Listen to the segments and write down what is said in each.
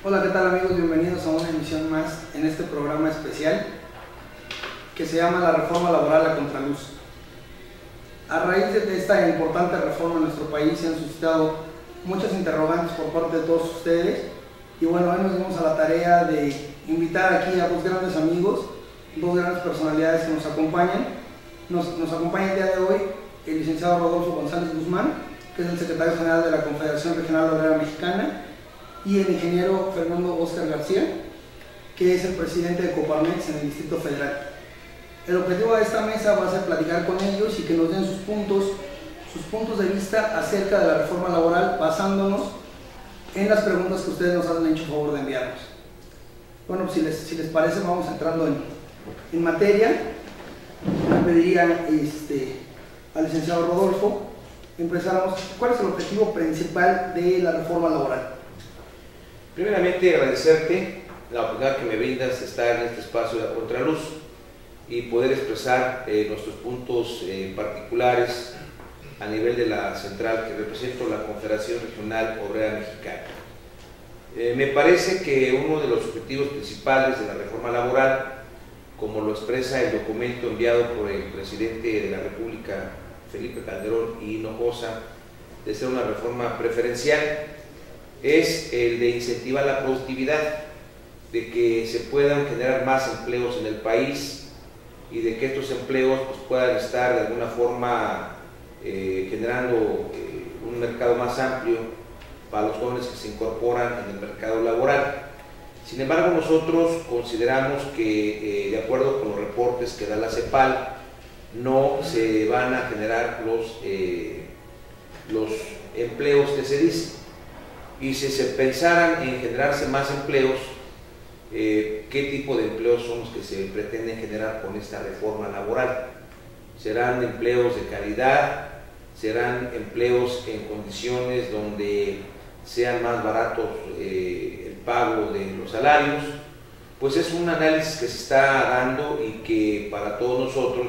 Hola, ¿qué tal amigos? Bienvenidos a una emisión más en este programa especial que se llama La Reforma Laboral a Contraluz. A raíz de esta importante reforma en nuestro país se han suscitado muchas interrogantes por parte de todos ustedes y bueno, hoy nos dimos a la tarea de invitar aquí a dos grandes amigos, dos grandes personalidades que nos acompañan. Nos acompaña el día de hoy el licenciado Rodolfo González Guzmán, que es el secretario general de la Confederación Regional Obrera Mexicana, y el ingeniero Fernando Óscar García, que es el presidente de Coparmex en el Distrito Federal. El objetivo de esta mesa va a ser platicar con ellos y que nos den sus puntos de vista acerca de la reforma laboral, basándonos en las preguntas que ustedes nos han hecho favor de enviarnos. Bueno, si les parece, vamos entrando en materia. Me pediría al licenciado Rodolfo, empezáramos. ¿Cuál es el objetivo principal de la reforma laboral? Primeramente, agradecerte la oportunidad que me brindas de estar en este espacio de la Contraluz y poder expresar nuestros puntos particulares a nivel de la central que represento, la Confederación Regional Obrera Mexicana. Me parece que uno de los objetivos principales de la reforma laboral, como lo expresa el documento enviado por el presidente de la República, Felipe Calderón y Hinojosa, de ser una reforma preferencial, es el de incentivar la productividad, de que se puedan generar más empleos en el país y de que estos empleos pues, puedan estar de alguna forma generando un mercado más amplio para los jóvenes que se incorporan en el mercado laboral. Sin embargo, nosotros consideramos que de acuerdo con los reportes que da la CEPAL, no se van a generar los empleos que se dicen. Y si se pensaran en generarse más empleos, ¿qué tipo de empleos son los que se pretenden generar con esta reforma laboral? ¿Serán empleos de calidad? ¿Serán empleos en condiciones donde sean más baratos el pago de los salarios? Pues es un análisis que se está dando y que para todos nosotros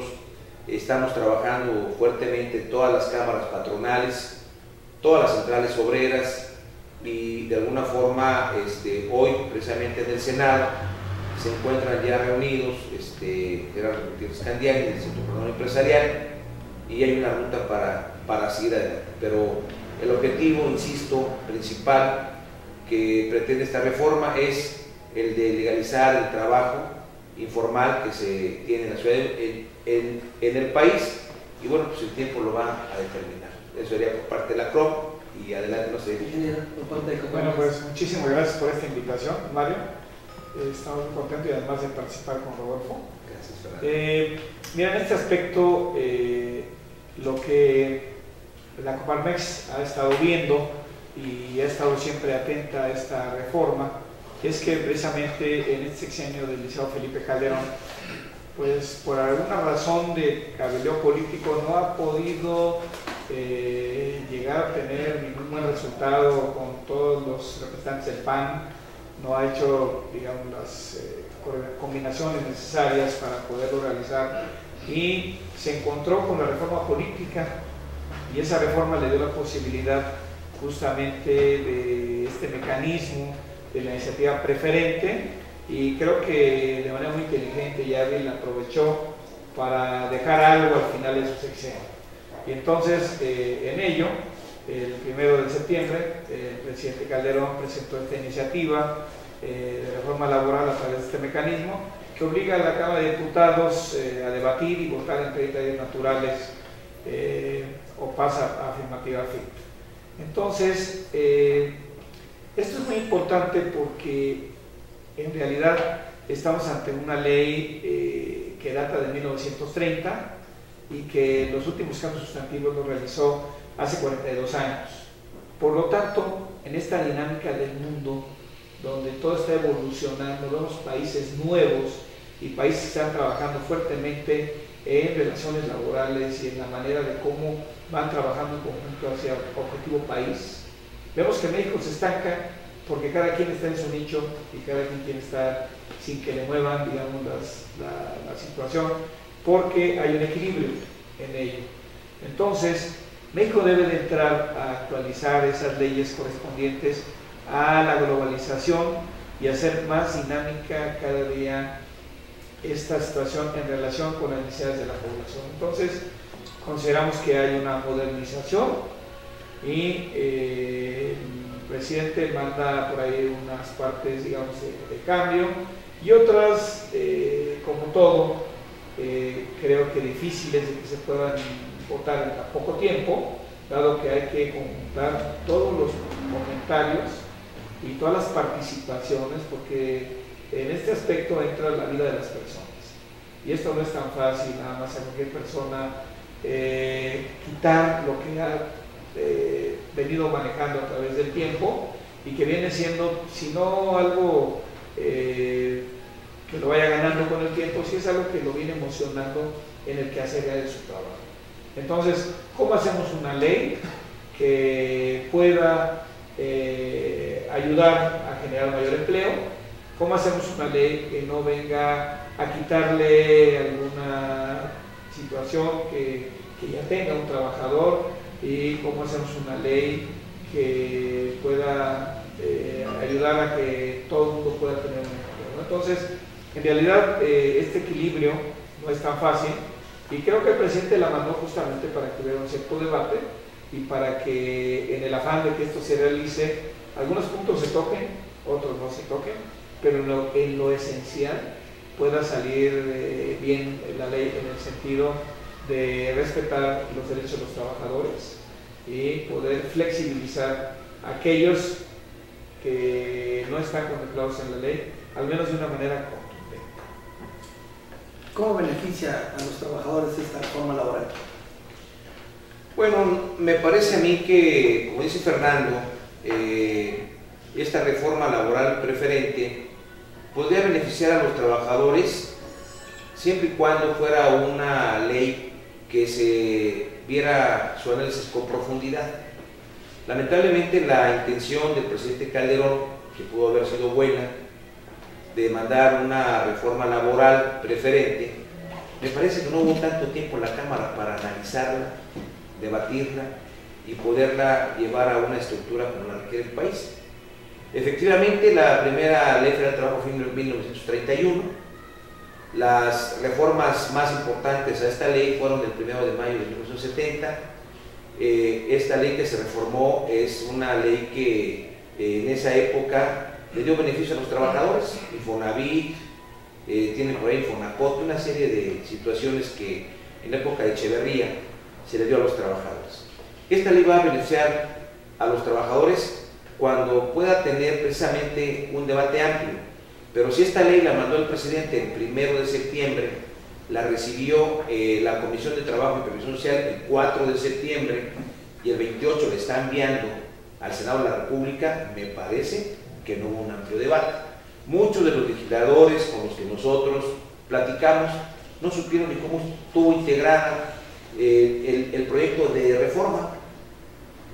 estamos trabajando fuertemente todas las cámaras patronales, todas las centrales obreras, y de alguna forma hoy precisamente en el Senado se encuentran ya reunidos Gerardo Gutiérrez Candiani del Centro Económico Empresarial y hay una ruta para seguir adelante. Pero el objetivo, insisto, principal que pretende esta reforma es el de legalizar el trabajo informal que se tiene en la ciudad, en el país, y bueno, pues el tiempo lo va a determinar. Eso sería por parte de la CROM. Y adelante, no sé. Bueno, pues muchísimas gracias por esta invitación, Mario. Estamos muy contentos y además de participar con Rodolfo. Gracias, Fernando. Mira, en este aspecto, lo que la Coparmex ha estado viendo y ha estado siempre atenta a esta reforma es que precisamente en este sexenio del licenciado Felipe Calderón, pues por alguna razón de cabildeo político no ha podido llegar a tener ningún buen resultado con todos los representantes del PAN, no ha hecho, digamos, las combinaciones necesarias para poderlo realizar y se encontró con la reforma política y esa reforma le dio la posibilidad justamente de este mecanismo de la iniciativa preferente y creo que de manera muy inteligente y hábil aprovechó para dejar algo al final de su sexenio. Y entonces, en ello, el 1 de septiembre, el presidente Calderón presentó esta iniciativa de reforma laboral a través de este mecanismo que obliga a la Cámara de Diputados a debatir y votar en 30 días naturales o pasa afirmativa FIT. Entonces, esto es muy importante porque en realidad estamos ante una ley que data de 1930 y que los últimos cambios sustantivos los realizó hace 42 años. Por lo tanto, en esta dinámica del mundo, donde todo está evolucionando, vemos países nuevos y países que están trabajando fuertemente en relaciones laborales y en la manera de cómo van trabajando en conjunto hacia el objetivo país. Vemos que México se estanca porque cada quien está en su nicho y cada quien quiere estar sin que le muevan, digamos, la situación, porque hay un equilibrio en ello. Entonces, México debe de entrar a actualizar esas leyes correspondientes a la globalización y hacer más dinámica cada día esta situación en relación con las necesidades de la población. Entonces, consideramos que hay una modernización y el presidente manda por ahí unas partes, digamos, de cambio y otras, como todo, creo que difíciles de que se puedan votar en tan poco tiempo, dado que hay que conjuntar todos los comentarios y todas las participaciones, porque en este aspecto entra la vida de las personas. Y esto no es tan fácil, nada más a cualquier persona quitar lo que ha venido manejando a través del tiempo y que viene siendo, si no algo que lo vaya ganando con el tiempo, si es algo que lo viene emocionando en el quehacer de su trabajo. Entonces, ¿cómo hacemos una ley que pueda ayudar a generar mayor empleo? ¿Cómo hacemos una ley que no venga a quitarle alguna situación que ya tenga un trabajador? ¿Y cómo hacemos una ley que pueda ayudar a que todo el mundo pueda tener un empleo, ¿no? Entonces, en realidad, este equilibrio no es tan fácil y creo que el presidente la mandó justamente para que hubiera un cierto debate y para que en el afán de que esto se realice, algunos puntos se toquen, otros no se toquen, pero en lo esencial pueda salir bien la ley en el sentido de respetar los derechos de los trabajadores y poder flexibilizar aquellos que no están contemplados en la ley, al menos de una manera contundente. ¿Cómo beneficia a los trabajadores esta reforma laboral? Bueno, me parece a mí que, como dice Fernando, esta reforma laboral preferente podría beneficiar a los trabajadores siempre y cuando fuera una ley que se viera su análisis con profundidad. Lamentablemente la intención del presidente Calderón, que pudo haber sido buena, de mandar una reforma laboral preferente, me parece que no hubo tanto tiempo en la Cámara para analizarla, debatirla y poderla llevar a una estructura como la requiere el país. Efectivamente, la primera ley federal del trabajo fue en 1931. Las reformas más importantes a esta ley fueron del 1 de mayo de 1970. Esta ley que se reformó es una ley que en esa época le dio beneficio a los trabajadores. Infonavit, tiene por ahí Infonacot, una serie de situaciones que en la época de Echeverría se le dio a los trabajadores. Esta ley va a beneficiar a los trabajadores cuando pueda tener precisamente un debate amplio. Pero si esta ley la mandó el presidente el 1 de septiembre, la recibió la Comisión de Trabajo y Previsión Social el 4 de septiembre y el 28 le está enviando al Senado de la República, me parece que no hubo un amplio debate. Muchos de los legisladores con los que nosotros platicamos no supieron ni cómo estuvo integrada el proyecto de reforma.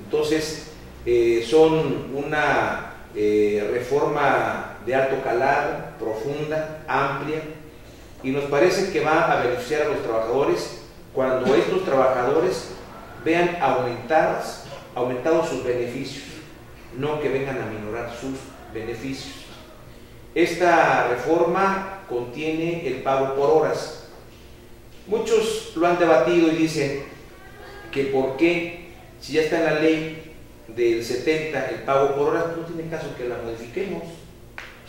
Entonces, son una reforma de alto calado, profunda, amplia, y nos parece que va a beneficiar a los trabajadores cuando estos trabajadores vean aumentados sus beneficios, no que vengan a minorar sus beneficios. Esta reforma contiene el pago por horas. Muchos lo han debatido y dicen que por qué, si ya está en la ley del 70 el pago por horas, no tiene caso que la modifiquemos.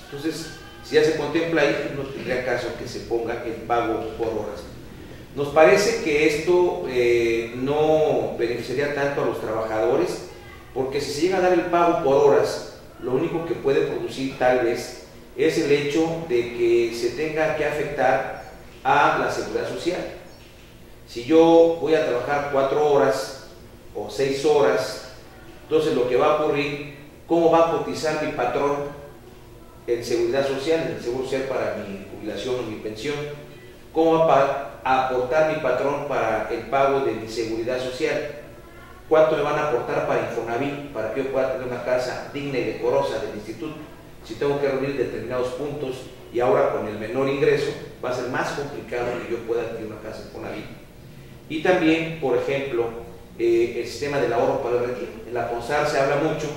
Entonces, si ya se contempla ahí, no tendría caso que se ponga el pago por horas. Nos parece que esto no beneficiaría tanto a los trabajadores, porque si se llega a dar el pago por horas, lo único que puede producir tal vez es el hecho de que se tenga que afectar a la seguridad social. Si yo voy a trabajar 4 horas o 6 horas, entonces lo que va a ocurrir, ¿cómo va a cotizar mi patrón en seguridad social, en el seguro social para mi jubilación o mi pensión? ¿Cómo va a aportar mi patrón para el pago de mi seguridad social? ¿Cuánto me van a aportar para Infonavit, para que yo pueda tener una casa digna y decorosa del instituto? Si tengo que reunir determinados puntos y ahora con el menor ingreso, va a ser más complicado que yo pueda adquirir una casa Infonavit. Y también, por ejemplo, el sistema del ahorro para el retiro. En la CONSAR se habla mucho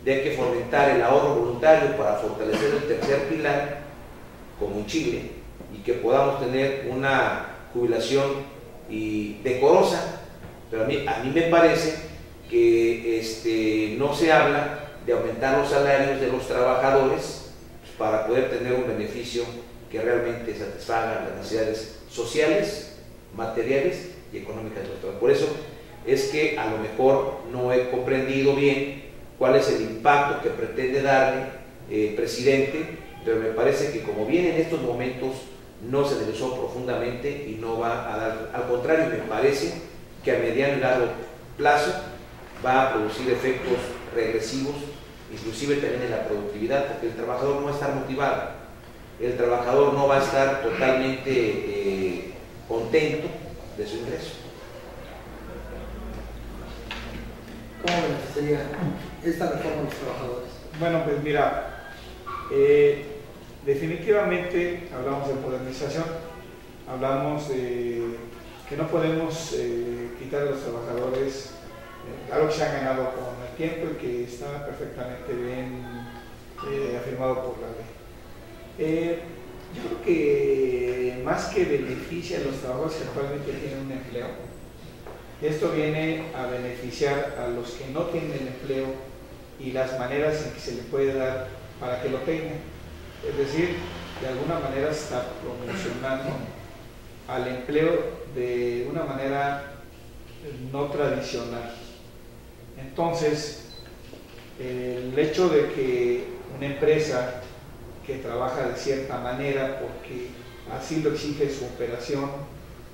de hay que fomentar el ahorro voluntario para fortalecer el tercer pilar, como en Chile, y que podamos tener una jubilación decorosa. Pero a mí me parece que no se habla de aumentar los salarios de los trabajadores para poder tener un beneficio que realmente satisfaga las necesidades sociales, materiales y económicas de los trabajadores. Por eso es que a lo mejor no he comprendido bien cuál es el impacto que pretende darle el presidente, pero me parece que como viene en estos momentos no se analizó profundamente y no va a dar, al contrario, me parece que a mediano y largo plazo va a producir efectos regresivos, inclusive también en la productividad, porque el trabajador no va a estar motivado, el trabajador no va a estar totalmente contento de su ingreso. ¿Cómo beneficiaría esta reforma a los trabajadores? Bueno, pues mira, definitivamente hablamos de modernización, hablamos de que no podemos quitar a los trabajadores algo que se ha ganado con el tiempo y que está perfectamente bien afirmado por la ley. Yo creo que más que beneficia a los trabajadores que actualmente tienen un empleo, esto viene a beneficiar a los que no tienen el empleo y las maneras en que se le puede dar para que lo tengan. Es decir, de alguna manera está promocionando al empleo de una manera no tradicional. Entonces, el hecho de que una empresa que trabaja de cierta manera porque así lo exige su operación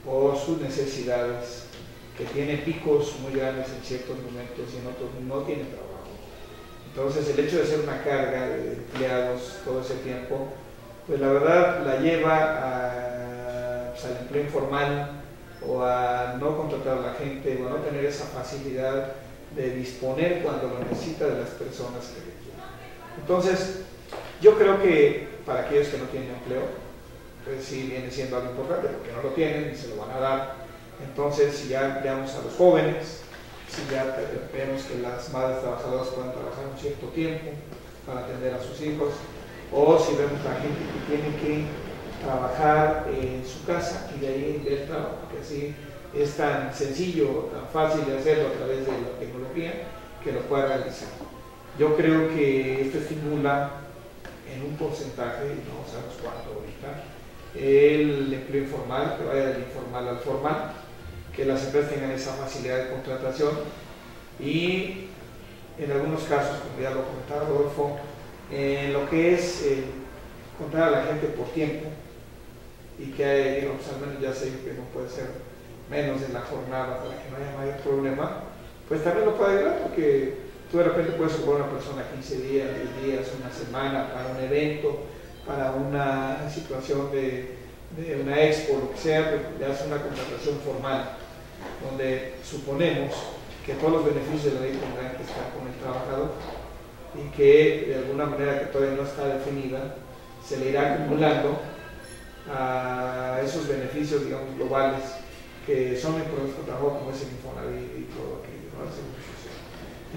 o sus necesidades, que tiene picos muy grandes en ciertos momentos y en otros no tiene trabajo. Entonces el hecho de ser una carga de empleados todo ese tiempo, pues la verdad la lleva al empleo informal o a no contratar a la gente o a no tener esa facilidad de disponer cuando lo necesita de las personas que requieren. Entonces yo creo que para aquellos que no tienen empleo, pues sí viene siendo algo importante porque no lo tienen y se lo van a dar. Entonces si ya veamos a los jóvenes, si ya vemos que las madres trabajadoras puedan trabajar un cierto tiempo para atender a sus hijos, o si vemos a la gente que tiene que trabajar en su casa y de ahí ver trabajo, porque así es tan sencillo, tan fácil de hacerlo a través de la tecnología que lo pueda realizar. Yo creo que esto estimula en un porcentaje, y no sabemos cuánto ahorita, el empleo informal, que vaya del informal al formal, que las empresas tengan esa facilidad de contratación y en algunos casos, como ya lo comentaba Rodolfo, lo que es contratar a la gente por tiempo y que digamos, al menos ya sé que no puede ser menos de la jornada para que no haya mayor problema, pues también lo puede ayudar porque tú de repente puedes ocupar a una persona 15 días, 10 días, una semana para un evento, para una situación de una expo, lo que sea, pues le hace una contratación formal, donde suponemos que todos los beneficios de la ley tendrán que estar con el trabajador y que de alguna manera que todavía no está definida, se le irá acumulando a esos beneficios, digamos, globales que son importantes para el trabajo, como es el Infonavit y todo aquello, ¿no?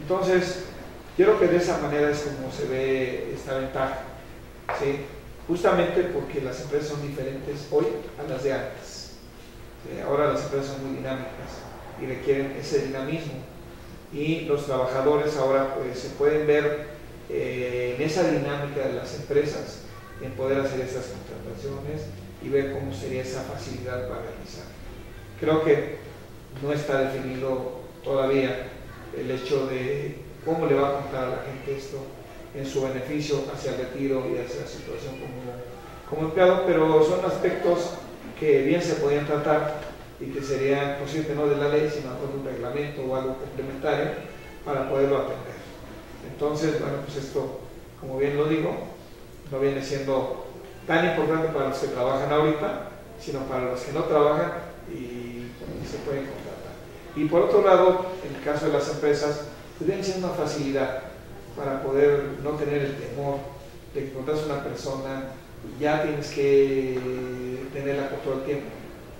Entonces, yo creo que de esa manera es como se ve esta ventaja, ¿sí? Justamente porque las empresas son diferentes hoy a las de antes. ¿Sí? Ahora las empresas son muy dinámicas y requieren ese dinamismo y los trabajadores ahora pues se pueden ver en esa dinámica de las empresas en poder hacer estas contrataciones y ver cómo sería esa facilidad para realizar. Creo que no está definido todavía el hecho de cómo le va a contar a la gente esto en su beneficio hacia el retiro y hacia la situación como empleado, pero son aspectos que bien se podían tratar y que serían posible no de la ley, sino de un reglamento o algo complementario para poderlo atender. Entonces, bueno, pues esto, como bien lo digo, no viene siendo tan importante para los que trabajan ahorita, sino para los que no trabajan y se pueden contratar. Y por otro lado, en el caso de las empresas, pues viene siendo una facilidad para poder no tener el temor de que encontrás una persona y ya tienes que tenerla por todo el tiempo,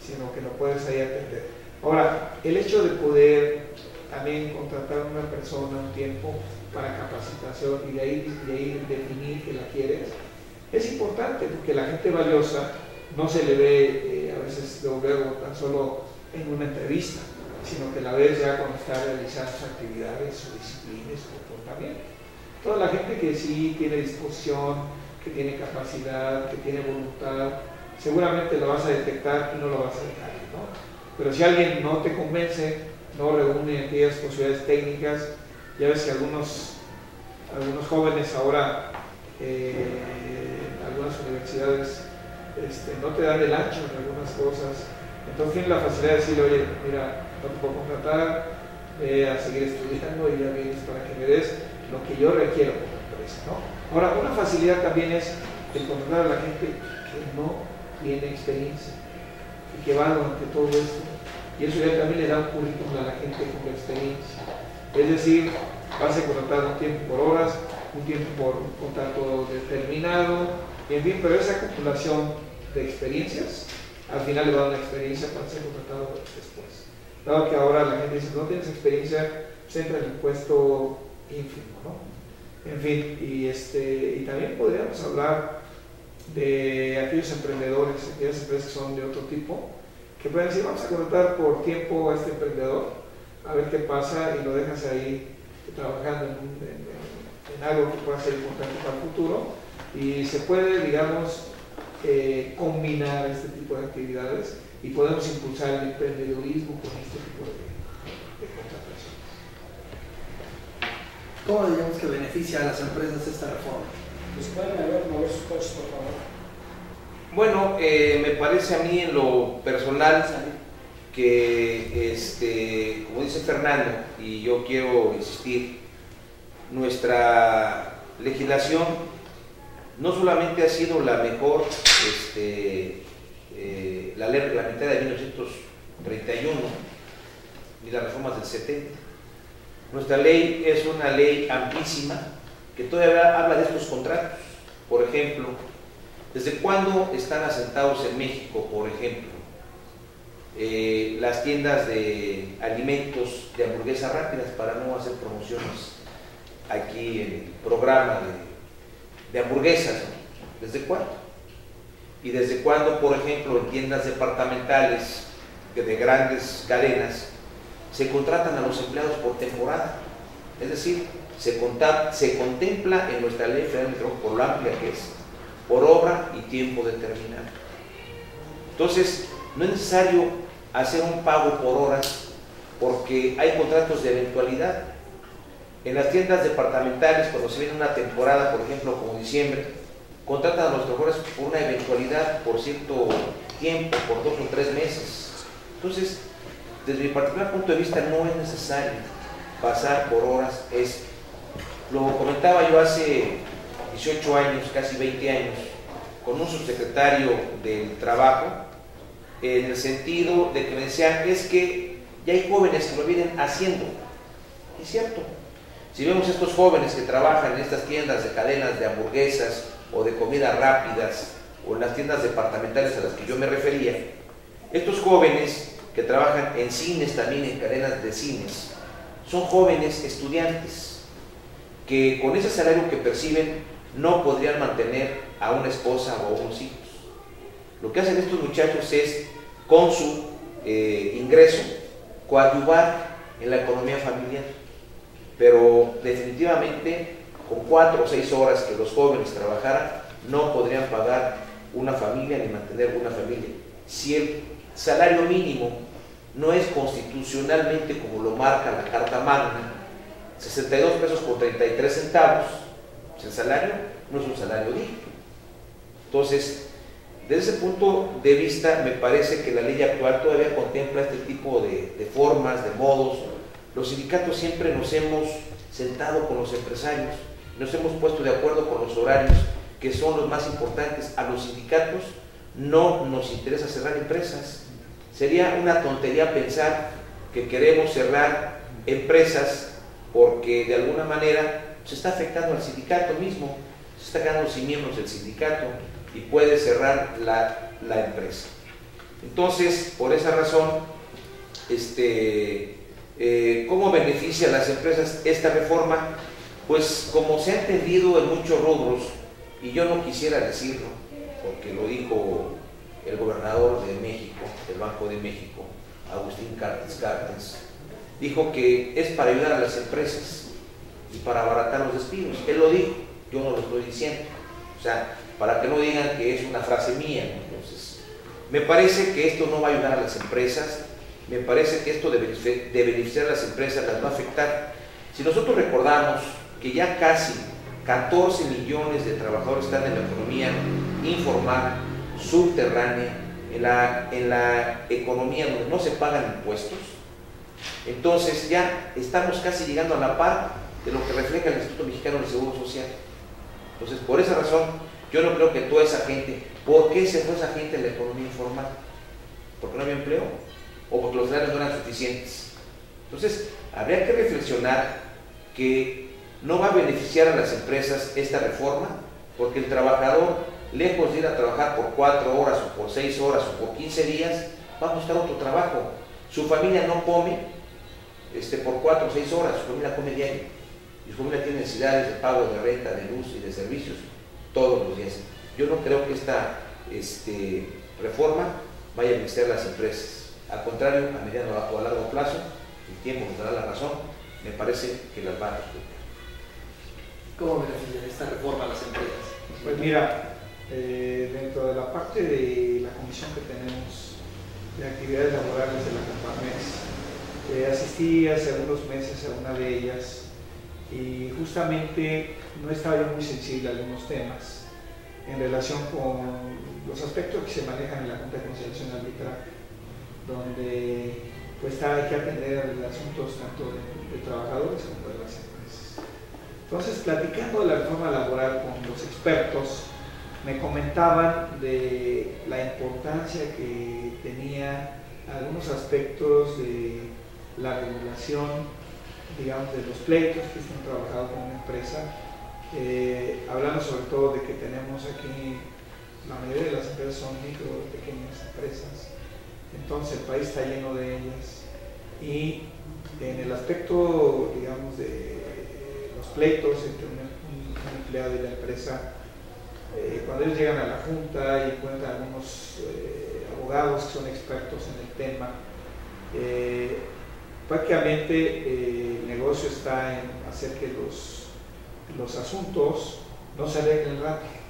sino que lo puedes ahí atender. Ahora, el hecho de poder también contratar a una persona un tiempo para capacitación y de ahí definir que la quieres, es importante porque la gente valiosa no se le ve a veces luego tan solo en una entrevista, sino que la ves ya cuando está realizando sus actividades, su disciplina, su comportamiento. Toda la gente que sí tiene disposición, que tiene capacidad, que tiene voluntad, seguramente lo vas a detectar y no lo vas a dejar, ¿no? Pero si alguien no te convence, no reúne aquellas posibilidades técnicas, ya ves que algunos jóvenes ahora, algunas universidades no te dan el ancho en algunas cosas, entonces tienen la facilidad de decirle, oye, mira, no te puedo contratar, a seguir estudiando y ya vienes para que me des lo que yo requiero como empresa, ¿no? Ahora, una facilidad también es el contratar a la gente que no tiene experiencia y que va durante todo esto, y eso ya también le da un currículum a la gente con experiencia, es decir, vas a contratar un tiempo por horas, un tiempo por un contrato determinado, y en fin, pero esa acumulación de experiencias al final le va a dar una experiencia para ser contratado después. Dado que ahora la gente dice, no tienes experiencia, pues entra en el puesto ínfimo, ¿no? En fin, y también podríamos hablar de aquellos emprendedores, aquellas empresas que son de otro tipo, que pueden decir, vamos a contratar por tiempo a este emprendedor, a ver qué pasa, y lo dejas ahí trabajando en algo que pueda ser importante para el futuro, y se puede, digamos, combinar este tipo de actividades y podemos impulsar el emprendedurismo con este tipo de contrataciones. ¿Cómo diríamos que beneficia a las empresas esta reforma? Pues pueden mover sus coches, por favor. Bueno, me parece a mí en lo personal que, como dice Fernando, y yo quiero insistir, nuestra legislación no solamente ha sido la mejor, la ley reglamentaria de 1931, ni las reformas del 70. Nuestra ley es una ley amplísima que todavía habla de estos contratos. Por ejemplo, ¿desde cuándo están asentados en México, por ejemplo, las tiendas de alimentos de hamburguesas rápidas, para no hacer promociones aquí en el programa de hamburguesas? ¿Desde cuándo? Y desde cuándo, por ejemplo, en tiendas departamentales de grandes cadenas se contratan a los empleados por temporada. Es decir, se contempla en nuestra ley federal de trabajo, por lo amplia que es, por obra y tiempo determinado. Entonces, no es necesario hacer un pago por horas, porque hay contratos de eventualidad. En las tiendas departamentales, cuando se viene una temporada, por ejemplo, como diciembre, contratan a los trabajadores por una eventualidad, por cierto tiempo, por 2 o 3 meses. Entonces, desde mi particular punto de vista, no es necesario pasar por horas. Lo comentaba yo hace 18 años, casi 20 años, con un subsecretario del Trabajo, en el sentido de que me decían, es que ya hay jóvenes que lo vienen haciendo. Es cierto. Si vemos estos jóvenes que trabajan en estas tiendas de cadenas de hamburguesas o de comidas rápidas, o en las tiendas departamentales a las que yo me refería, estos jóvenes que trabajan en cines, también en cadenas de cines, son jóvenes estudiantes que con ese salario que perciben no podrían mantener a una esposa o a unos hijos. Lo que hacen estos muchachos es, con su ingreso, coadyuvar en la economía familiar. Pero definitivamente, con 4 o 6 horas que los jóvenes trabajaran, no podrían pagar una familia ni mantener una familia. Si el salario mínimo no es constitucionalmente como lo marca la Carta Magna, 62 pesos con 33 centavos, pues el salario no es un salario digno. Entonces, desde ese punto de vista, me parece que la ley actual todavía contempla este tipo de formas, de modos. Los sindicatos siempre nos hemos sentado con los empresarios, nos hemos puesto de acuerdo con los horarios, que son los más importantes. A los sindicatos no nos interesa cerrar empresas. Sería una tontería pensar que queremos cerrar empresas porque de alguna manera se está afectando al sindicato mismo, se está quedando sin miembros del sindicato y puede cerrar la empresa. Entonces, por esa razón, ¿Cómo beneficia a las empresas esta reforma? Pues como se ha entendido en muchos rubros, y yo no quisiera decirlo, porque lo dijo el gobernador de México, del Banco de México, Agustín Carstens, dijo que es para ayudar a las empresas y para abaratar los despidos. Él lo dijo, yo no lo estoy diciendo. O sea, para que no digan que es una frase mía, ¿no? Entonces, me parece que esto no va a ayudar a las empresas, me parece que esto de beneficiar a las empresas las va a afectar. Si nosotros recordamos que ya casi 14 millones de trabajadores están en la economía informal, subterránea, en la economía donde no se pagan impuestos, entonces ya estamos casi llegando a la par de lo que refleja el Instituto Mexicano del Seguro Social. Entonces, por esa razón, yo no creo que toda esa gente, ¿por qué se fue esa gente en la economía informal? ¿Porque no había empleo? ¿O porque los salarios no eran suficientes? Entonces, habría que reflexionar que no va a beneficiar a las empresas esta reforma, porque el trabajador, lejos de ir a trabajar por 4 horas o por 6 horas o por 15 días, va a buscar otro trabajo. Su familia no come por 4 o 6 horas, su familia come diario. Y su familia tiene necesidades de pago de renta, de luz y de servicios todos los días. Yo no creo que esta reforma vaya a beneficiar a las empresas. Al contrario, a mediano o a largo plazo, el tiempo nos dará la razón, me parece que las va a perjudicar. ¿Cómo beneficia esta reforma a las empresas? Pues mira, dentro de la parte de la comisión que tenemos de actividades laborales de la Coparmex, asistí hace algunos meses a una de ellas y justamente no estaba yo muy sensible a algunos temas en relación con los aspectos que se manejan en la Junta de Conciliación Arbitral, donde pues hay que atender asuntos tanto de trabajadores como de las empresas. Entonces, platicando de la reforma laboral con los expertos, me comentaban de la importancia que tenía algunos aspectos de la regulación, digamos, de los pleitos que están trabajados con una empresa, hablando sobre todo de que tenemos aquí, la mayoría de las empresas son micro, pequeñas empresas, entonces el país está lleno de ellas, y en el aspecto, digamos, de los pleitos entre un empleado y la empresa, cuando ellos llegan a la Junta y encuentran algunos abogados que son expertos en el tema, prácticamente el negocio está en hacer que los asuntos no se arreglen rápido.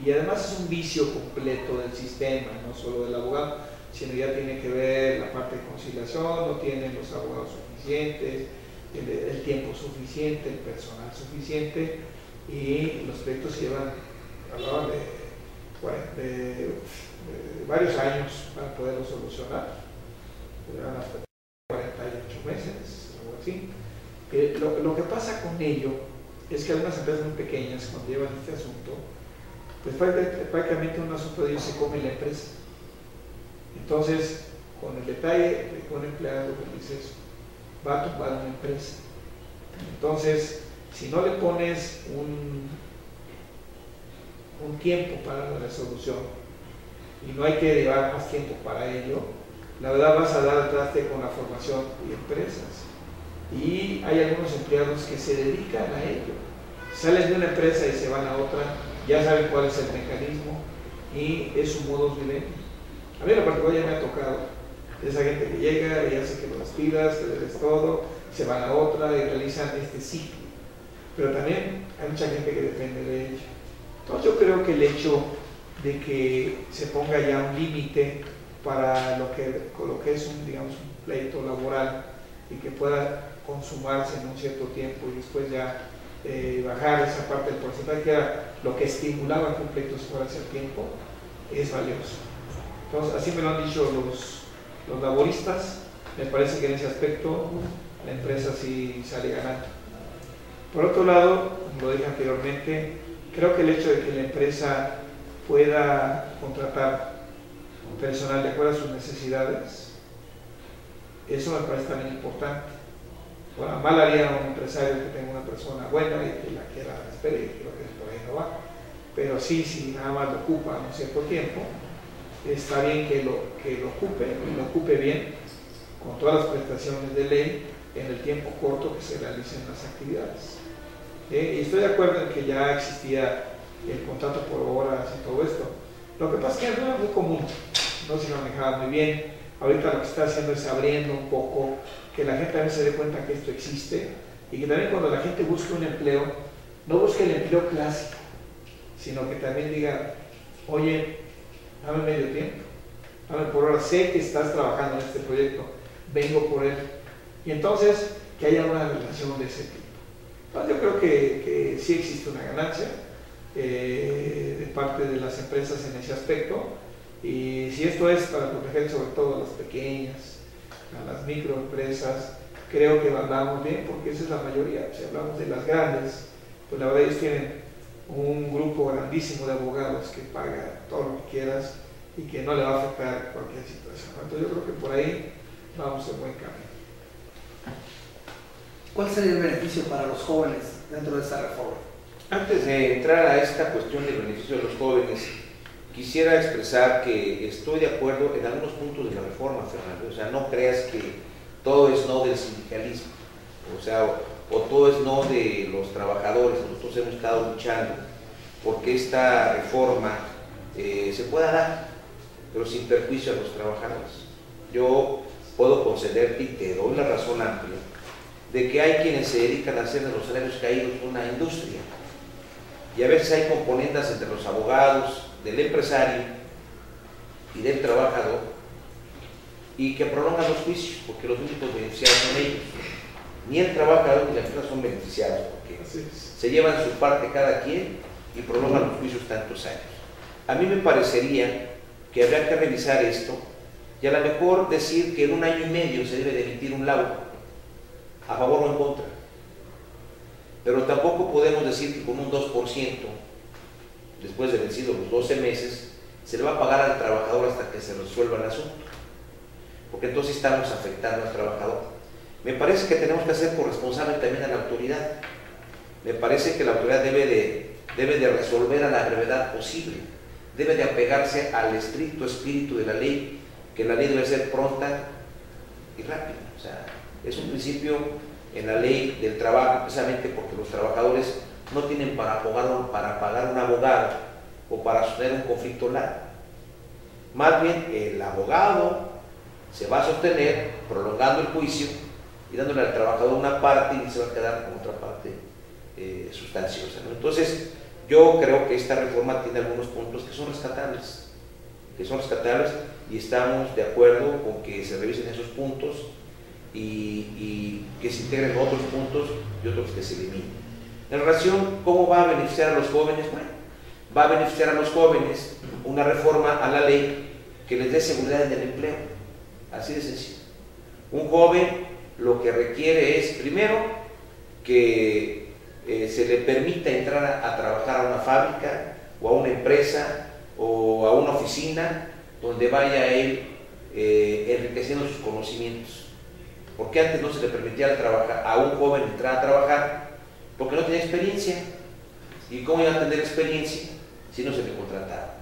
Y además es un vicio completo del sistema, no solo del abogado, sino ya tiene que ver la parte de conciliación, no tienen los abogados suficientes, el tiempo suficiente, el personal suficiente, y los proyectos llevan alrededor de varios años para poderlo solucionar, llevan hasta 48 meses, algo así. Lo que pasa con ello es que algunas empresas muy pequeñas, cuando llevan este asunto, pues prácticamente un asunto de ellos se come la empresa. Entonces, con el detalle de que un empleado que dice eso, va a tumbar una empresa. Entonces, si no le pones un tiempo para la resolución y no hay que llevar más tiempo para ello, la verdad vas a dar al traste con la formación de empresas. Y hay algunos empleados que se dedican a ello. Salen de una empresa y se van a otra, ya saben cuál es el mecanismo y es su modus vivendi. A mí en particular ya me ha tocado esa gente que llega y hace que lo despidas, que le des todo, se van a otra y realizan este ciclo. Pero también hay mucha gente que depende de ello. Entonces yo creo que el hecho de que se ponga ya un límite para lo que es digamos, un pleito laboral y que pueda consumarse en un cierto tiempo y después ya bajar esa parte del porcentaje, que era lo que estimulaba que un pleito se fuera hacia el tiempo, es valioso. Entonces, así me lo han dicho los laboristas. Me parece que en ese aspecto la empresa sí sale ganando. Por otro lado, como lo dije anteriormente, creo que el hecho de que la empresa pueda contratar personal de acuerdo a sus necesidades, eso me parece también importante. Bueno, mal haría un empresario que tenga una persona buena y que la quiera esperar, y creo que por ahí no va. Pero sí, si nada más lo ocupa un cierto tiempo, está bien que lo ocupe y lo ocupe bien, con todas las prestaciones de ley en el tiempo corto que se realicen las actividades. Y estoy de acuerdo en que ya existía el contrato por horas y todo esto. Lo que pasa es que no era muy común, no se manejaba muy bien. Ahorita lo que está haciendo es abriendo un poco, que la gente también se dé cuenta que esto existe y que también cuando la gente busque un empleo, no busque el empleo clásico, sino que también diga, oye, dame medio tiempo, dame por hora, sé que estás trabajando en este proyecto, vengo por él. Y entonces que haya una relación de ese tipo. Entonces yo creo que sí existe una ganancia de parte de las empresas en ese aspecto, y si esto es para proteger sobre todo a las pequeñas, a las microempresas, creo que andamos bien, porque esa es la mayoría. Si hablamos de las grandes, pues la verdad ellos tienen un grupo grandísimo de abogados que paga todo lo que quieras y que no le va a afectar cualquier situación. Entonces yo creo que por ahí vamos en buen camino. ¿Cuál sería el beneficio para los jóvenes dentro de esta reforma? Antes de entrar a esta cuestión del beneficio de los jóvenes, quisiera expresar que estoy de acuerdo en algunos puntos de la reforma, Fernando. O sea, no creas que todo es no del sindicalismo, o sea, o todo es no de los trabajadores. Nosotros hemos estado luchando porque esta reforma se pueda dar, pero sin perjuicio a los trabajadores. Yo puedo concederte y te doy la razón amplia de que hay quienes se dedican a hacer de los salarios caídos una industria, y a veces hay componendas entre los abogados, del empresario y del trabajador, y que prolongan los juicios, porque los únicos beneficiados son ellos. Ni el trabajador ni la empresa son beneficiados, porque se llevan su parte cada quien y prolongan los juicios tantos años. A mí me parecería que habría que revisar esto y a lo mejor decir que en 1 año y medio se debe de emitir un laudo, a favor o en contra. Pero tampoco podemos decir que con un 2%, después de vencidos los 12 meses, se le va a pagar al trabajador hasta que se resuelva el asunto, porque entonces estamos afectando al trabajador. Me parece que tenemos que hacer corresponsable también a la autoridad. Me parece que la autoridad debe de resolver a la brevedad posible, debe de apegarse al estricto espíritu de la ley, que la ley debe ser pronta y rápida. O sea, es un principio en la ley del trabajo, precisamente porque los trabajadores no tienen para pagar un abogado o para sostener un conflicto largo. Más bien, el abogado se va a sostener prolongando el juicio y dándole al trabajador una parte y se va a quedar con otra parte sustanciosa, ¿no? Entonces, yo creo que esta reforma tiene algunos puntos que son rescatables, y estamos de acuerdo con que se revisen esos puntos y que se integren otros puntos y otros que se eliminen. En relación, ¿cómo va a beneficiar a los jóvenes? Bueno, va a beneficiar a los jóvenes una reforma a la ley que les dé seguridad en el empleo, así de sencillo. Un joven lo que requiere es, primero, que se le permita entrar a trabajar a una fábrica o a una empresa o a una oficina donde vaya él enriqueciendo sus conocimientos. Porque antes no se le permitía a un joven entrar a trabajar porque no tenía experiencia. ¿Y cómo iba a tener experiencia si no se le contrataba?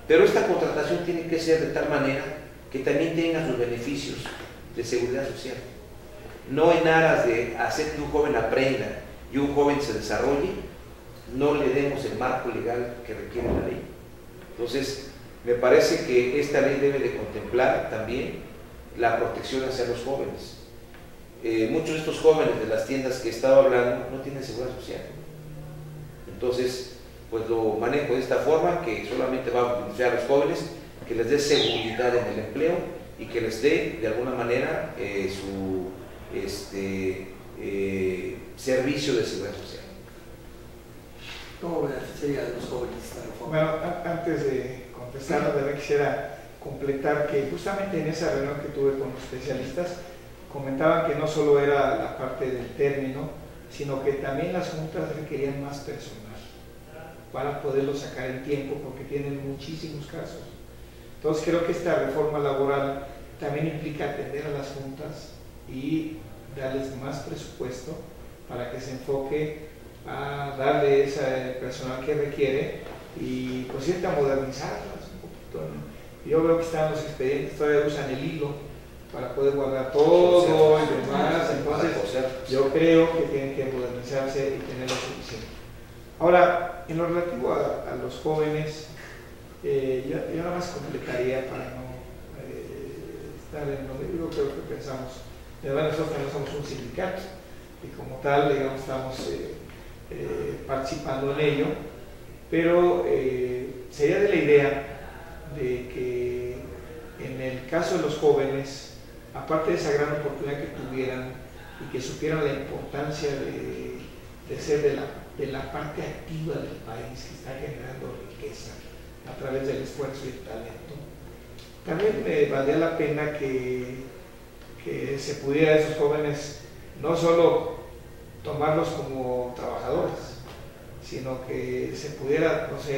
Pero esta contratación tiene que ser de tal manera que también tenga sus beneficios de seguridad social. No en aras de hacer que un joven aprenda y un joven se desarrolle, no le demos el marco legal que requiere la ley. Entonces, me parece que esta ley debe de contemplar también la protección hacia los jóvenes. Muchos de estos jóvenes de las tiendas que estaba hablando no tienen seguridad social. Entonces, pues lo manejo de esta forma, que solamente va a beneficiar a los jóvenes, que les dé seguridad en el empleo y que les dé de alguna manera su servicio de seguridad social. ¿Cómo beneficiaría a los jóvenes esta reforma? Bueno, antes de contestar, también quisiera completar que justamente en esa reunión que tuve con los especialistas comentaban que no solo era la parte del término, sino que también las juntas requerían más personal para poderlo sacar en tiempo, porque tienen muchísimos casos. Entonces creo que esta reforma laboral también implica atender a las juntas y darles más presupuesto para que se enfoque a darle ese personal que requiere y pues irte a modernizarlas un poquito, ¿no? Yo veo que están los expedientes, todavía usan el hilo para poder guardar todo y demás. Entonces yo creo que tienen que modernizarse y tener lo suficiente. Ahora, en lo relativo a los jóvenes, yo nada más completaría para no estar en lo que yo creo que pensamos. Nosotros también somos un sindicato y como tal, digamos, estamos participando en ello, pero sería de la idea de que en el caso de los jóvenes, aparte de esa gran oportunidad que tuvieran y que supieran la importancia de ser de la parte activa del país que está generando riqueza a través del esfuerzo y el talento, también valdría la pena que se pudiera a esos jóvenes no solo tomarlos como trabajadores, sino que se pudiera, no sé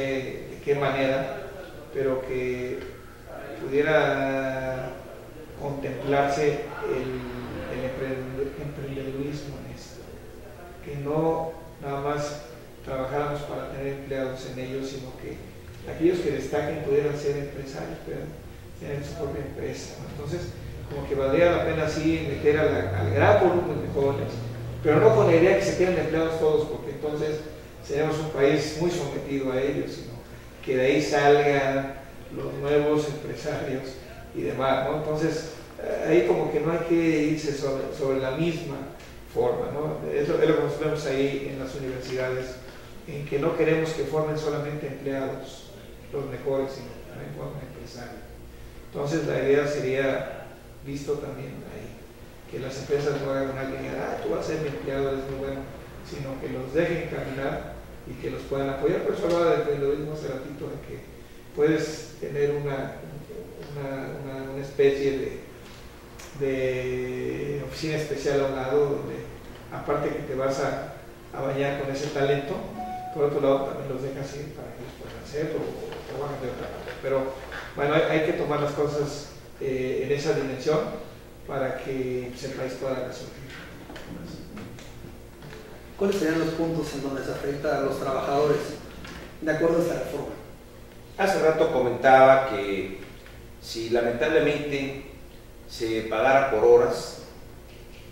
de qué manera, pero que pudiera contemplarse el emprendedurismo en esto, que no nada más trabajáramos para tener empleados en ellos, sino que aquellos que destaquen pudieran ser empresarios, pudieran tener su propia empresa, ¿no? Entonces, como que valdría la pena así meter al gran volumen de jóvenes, pero no con la idea que se queden empleados todos, porque entonces seremos un país muy sometido a ellos, sino que de ahí salgan los nuevos empresarios y demás, ¿no? Entonces, ahí como que no hay que irse sobre la misma forma, ¿no? Es lo que nosotros vemos ahí en las universidades, en que no queremos que formen solamente empleados los mejores, sino que también formen empresarios. Entonces, la idea sería, visto también ahí, que las empresas no hagan una línea, tú vas a ser mi empleado, eres muy bueno, sino que los dejen caminar y que los puedan apoyar. Por eso hablaba del emprendedurismo hace ratito, de que puedes tener una especie de oficina especial a un lado, donde aparte que te vas a bañar con ese talento, por otro lado también los dejas ir para que ellos puedan hacerlo o trabajan de otra manera. Pero bueno, hay que tomar las cosas en esa dimensión para que el país pueda resurgir. ¿Cuáles serían los puntos en donde se afecta a los trabajadores de acuerdo a esta reforma? Hace rato comentaba que si lamentablemente se pagara por horas,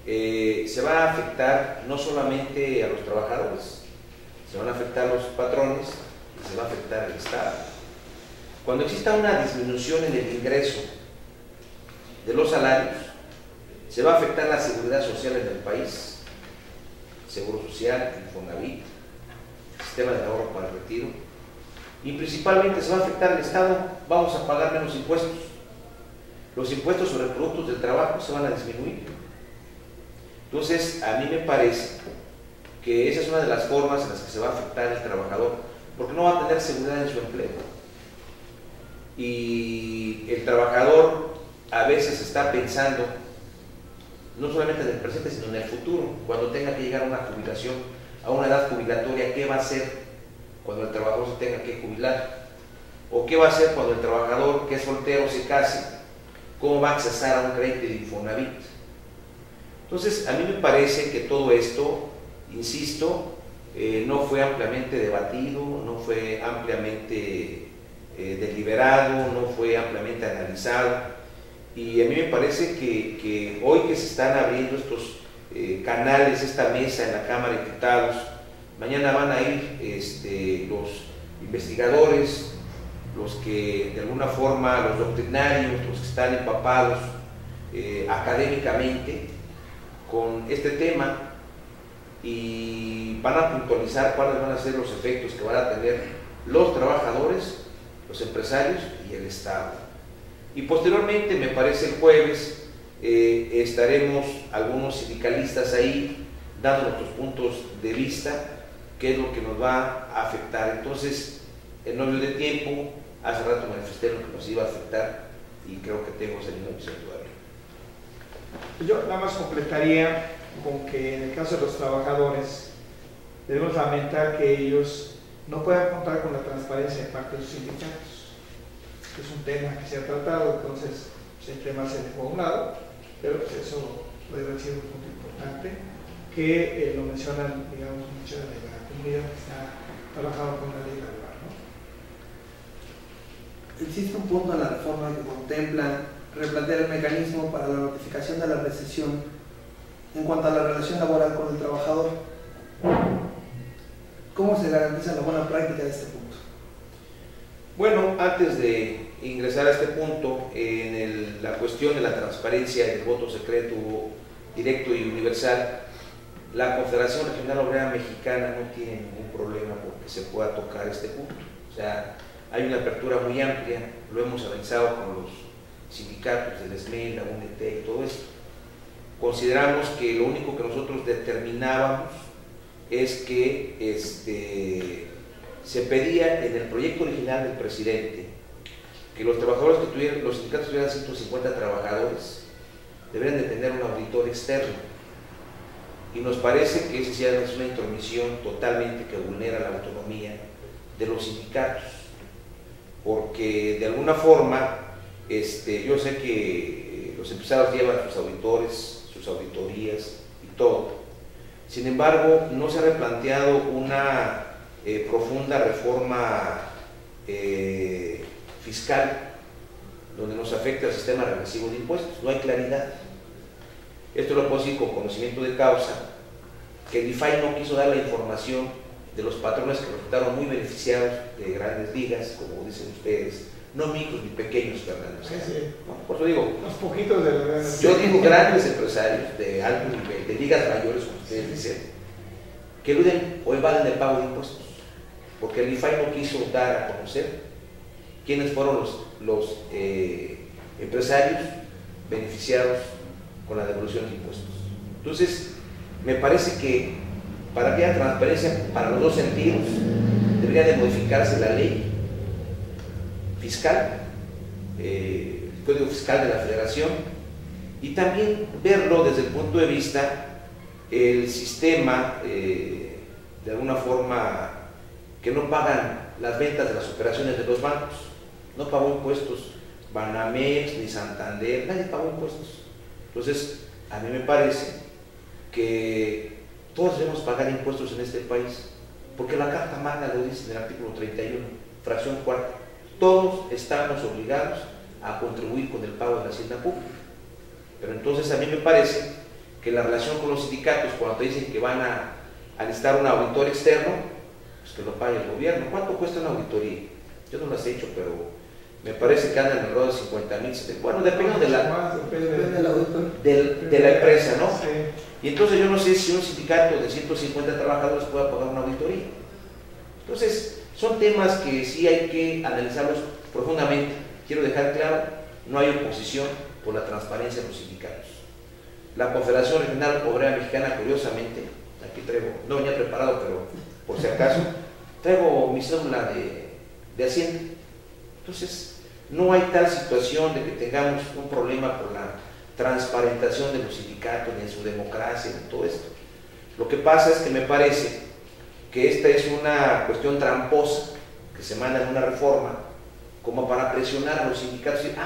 se va a afectar no solamente a los trabajadores, se van a afectar a los patrones y se va a afectar al Estado. Cuando exista una disminución en el ingreso de los salarios, se va a afectar la seguridad social en el país, Seguro Social, Infonavit, sistema de ahorro para el retiro, y principalmente se va a afectar al Estado. Vamos a pagar menos impuestos. Los impuestos sobre productos del trabajo se van a disminuir. Entonces, a mí me parece que esa es una de las formas en las que se va a afectar al trabajador, porque no va a tener seguridad en su empleo. Y el trabajador a veces está pensando no solamente en el presente, sino en el futuro, cuando tenga que llegar a una jubilación, a una edad jubilatoria. ¿Qué va a hacer cuando el trabajador se tenga que jubilar? ¿O qué va a hacer cuando el trabajador que es soltero se case? ¿Cómo va a accesar a un crédito de Infonavit? Entonces, a mí me parece que todo esto, insisto, no fue ampliamente debatido, no fue ampliamente deliberado, no fue ampliamente analizado. Y a mí me parece que hoy que se están abriendo estos canales, esta mesa en la Cámara de Diputados, mañana van a ir los investigadores, los que de alguna forma, los doctrinarios, los que están empapados académicamente con este tema, y van a puntualizar cuáles van a ser los efectos que van a tener los trabajadores, los empresarios y el Estado. Y posteriormente, me parece el jueves, estaremos algunos sindicalistas ahí dando nuestros puntos de vista, qué es lo que nos va a afectar. Entonces, en no de tiempo, hace rato manifesté lo que nos iba a afectar y creo que tengo esa misma visión todavía. Yo nada más completaría con que en el caso de los trabajadores debemos lamentar que ellos no puedan contar con la transparencia de parte de sus sindicatos. Es un tema que se ha tratado, entonces el tema se dejó a un lado, pero eso puede haber sido un punto importante que lo mencionan, digamos, mucha de la comunidad que está trabajando con la ley laboral, ¿no? Existe un punto en la reforma que contempla replantear el mecanismo para la notificación de la recesión en cuanto a la relación laboral con el trabajador. ¿Cómo se garantiza la buena práctica de este punto? Bueno, antes de ingresar a este punto, en la cuestión de la transparencia del voto secreto, directo y universal, la Confederación Regional Obrera Mexicana no tiene ningún problema porque se pueda tocar este punto. O sea, hay una apertura muy amplia, lo hemos analizado con los sindicatos del SME, la UNT y todo esto. Consideramos que lo único que nosotros determinábamos es que se pedía en el proyecto original del presidente que los trabajadores que tuvieran, los sindicatos que tuvieran 150 trabajadores, deberían de tener un auditor externo. Y nos parece que esa ya es una intromisión totalmente que vulnera la autonomía de los sindicatos, porque de alguna forma, yo sé que los empresarios llevan sus auditores, sus auditorías y todo. Sin embargo, no se ha replanteado una profunda reforma fiscal donde nos afecta el sistema regresivo de impuestos. No hay claridad. Esto lo puedo decir con conocimiento de causa, que el IFAI no quiso dar la información de los patrones que resultaron muy beneficiados de grandes ligas, como dicen ustedes, no micros ni pequeños, Fernando. Sí, sí. No, por eso digo, unos poquitos de los yo digo grandes empresarios de alto nivel, de ligas mayores, como ustedes dicen, que eluden o evaden el pago de impuestos, porque el IFAI no quiso dar a conocer quiénes fueron los empresarios beneficiados con la devolución de impuestos. Entonces, me parece que para que haya transparencia para los dos sentidos, debería de modificarse la ley fiscal, el Código Fiscal de la Federación, y también verlo desde el punto de vista el sistema, de alguna forma, que no pagan las ventas de las operaciones de los bancos. No pagó impuestos Banamex ni Santander, nadie pagó impuestos. Entonces, a mí me parece que todos debemos pagar impuestos en este país, porque la Carta Magna lo dice en el artículo 31, fracción cuarta. Todos estamos obligados a contribuir con el pago de la hacienda pública. Pero entonces a mí me parece que la relación con los sindicatos, cuando te dicen que van a necesitar un auditor externo, pues que lo pague el gobierno. ¿Cuánto cuesta una auditoría? Yo no las he hecho, pero me parece que andan en el rol de 50,000, 70,000. Bueno, depende de la empresa, ¿no? Sí. Y entonces yo no sé si un sindicato de 150 trabajadores pueda pagar una auditoría. Entonces, son temas que sí hay que analizarlos profundamente. Quiero dejar claro, no hay oposición por la transparencia de los sindicatos. La Confederación Regional Obrera Mexicana, curiosamente, aquí traigo, no venía preparado, pero por si acaso, traigo mi cédula de Hacienda. Entonces, no hay tal situación de que tengamos un problema por la transparentación de los sindicatos, ni en su democracia, ni todo esto. Lo que pasa es que me parece que esta es una cuestión tramposa que se manda en una reforma como para presionar a los sindicatos y decir,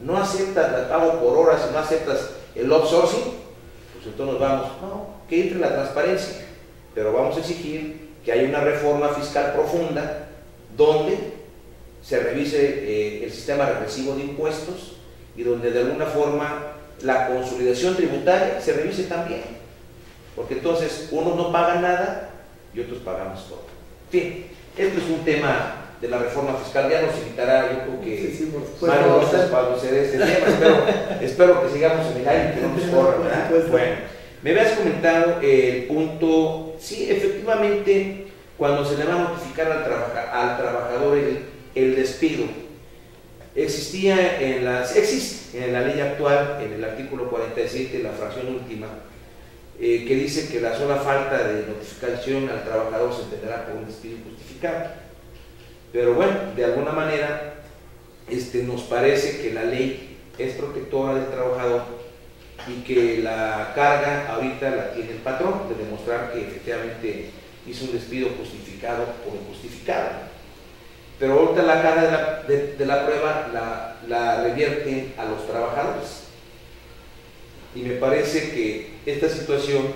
no aceptas el pago por horas y no aceptas el outsourcing, pues entonces nos vamos. No, que entre la transparencia, pero vamos a exigir que haya una reforma fiscal profunda donde se revise el sistema regresivo de impuestos y donde de alguna forma la consolidación tributaria se revise también, porque entonces unos no pagan nada y otros pagamos todo. En fin, esto es un tema de la reforma fiscal, ya nos invitará, yo creo que Mario Rosas para conocer este tema, espero que sigamos en el aire y que no nos corra, ¿verdad? Bueno, me habías comentado el punto, sí, efectivamente, cuando se le va a notificar al trabajador el despido, existe en la ley actual, en el artículo 47, la fracción última, que dice que la sola falta de notificación al trabajador se entenderá por un despido injustificado. Pero bueno, de alguna manera nos parece que la ley es protectora del trabajador y que la carga ahorita la tiene el patrón de demostrar que efectivamente hizo un despido justificado o injustificado. Pero ahorita la carga de la prueba la revierten a los trabajadores. Y me parece que esta situación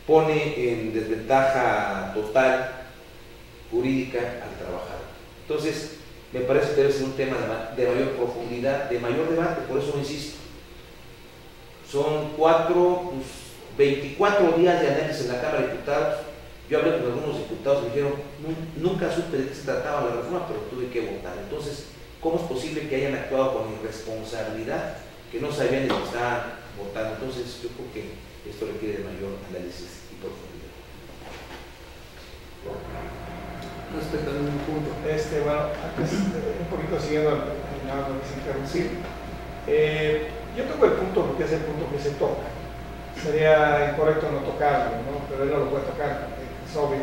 pone en desventaja total jurídica al trabajador. Entonces, me parece que debe ser un tema de mayor profundidad, de mayor debate, por eso insisto. Son 24 días de análisis en la Cámara de Diputados. Yo hablé con algunos diputados y me dijeron, nunca supe de qué se trataba la reforma, pero tuve que votar. Entonces, ¿cómo es posible que hayan actuado con irresponsabilidad, que no sabían de lo que estaban votando? Entonces, yo creo que esto requiere de mayor análisis y profundidad. Respecto al mismo punto. Bueno, antes, un poquito siguiendo, no quise interrumpir. Yo toco el punto porque es el punto que se toca. Sería incorrecto no tocarlo, ¿no? Pero él no lo puede tocar, es obvio,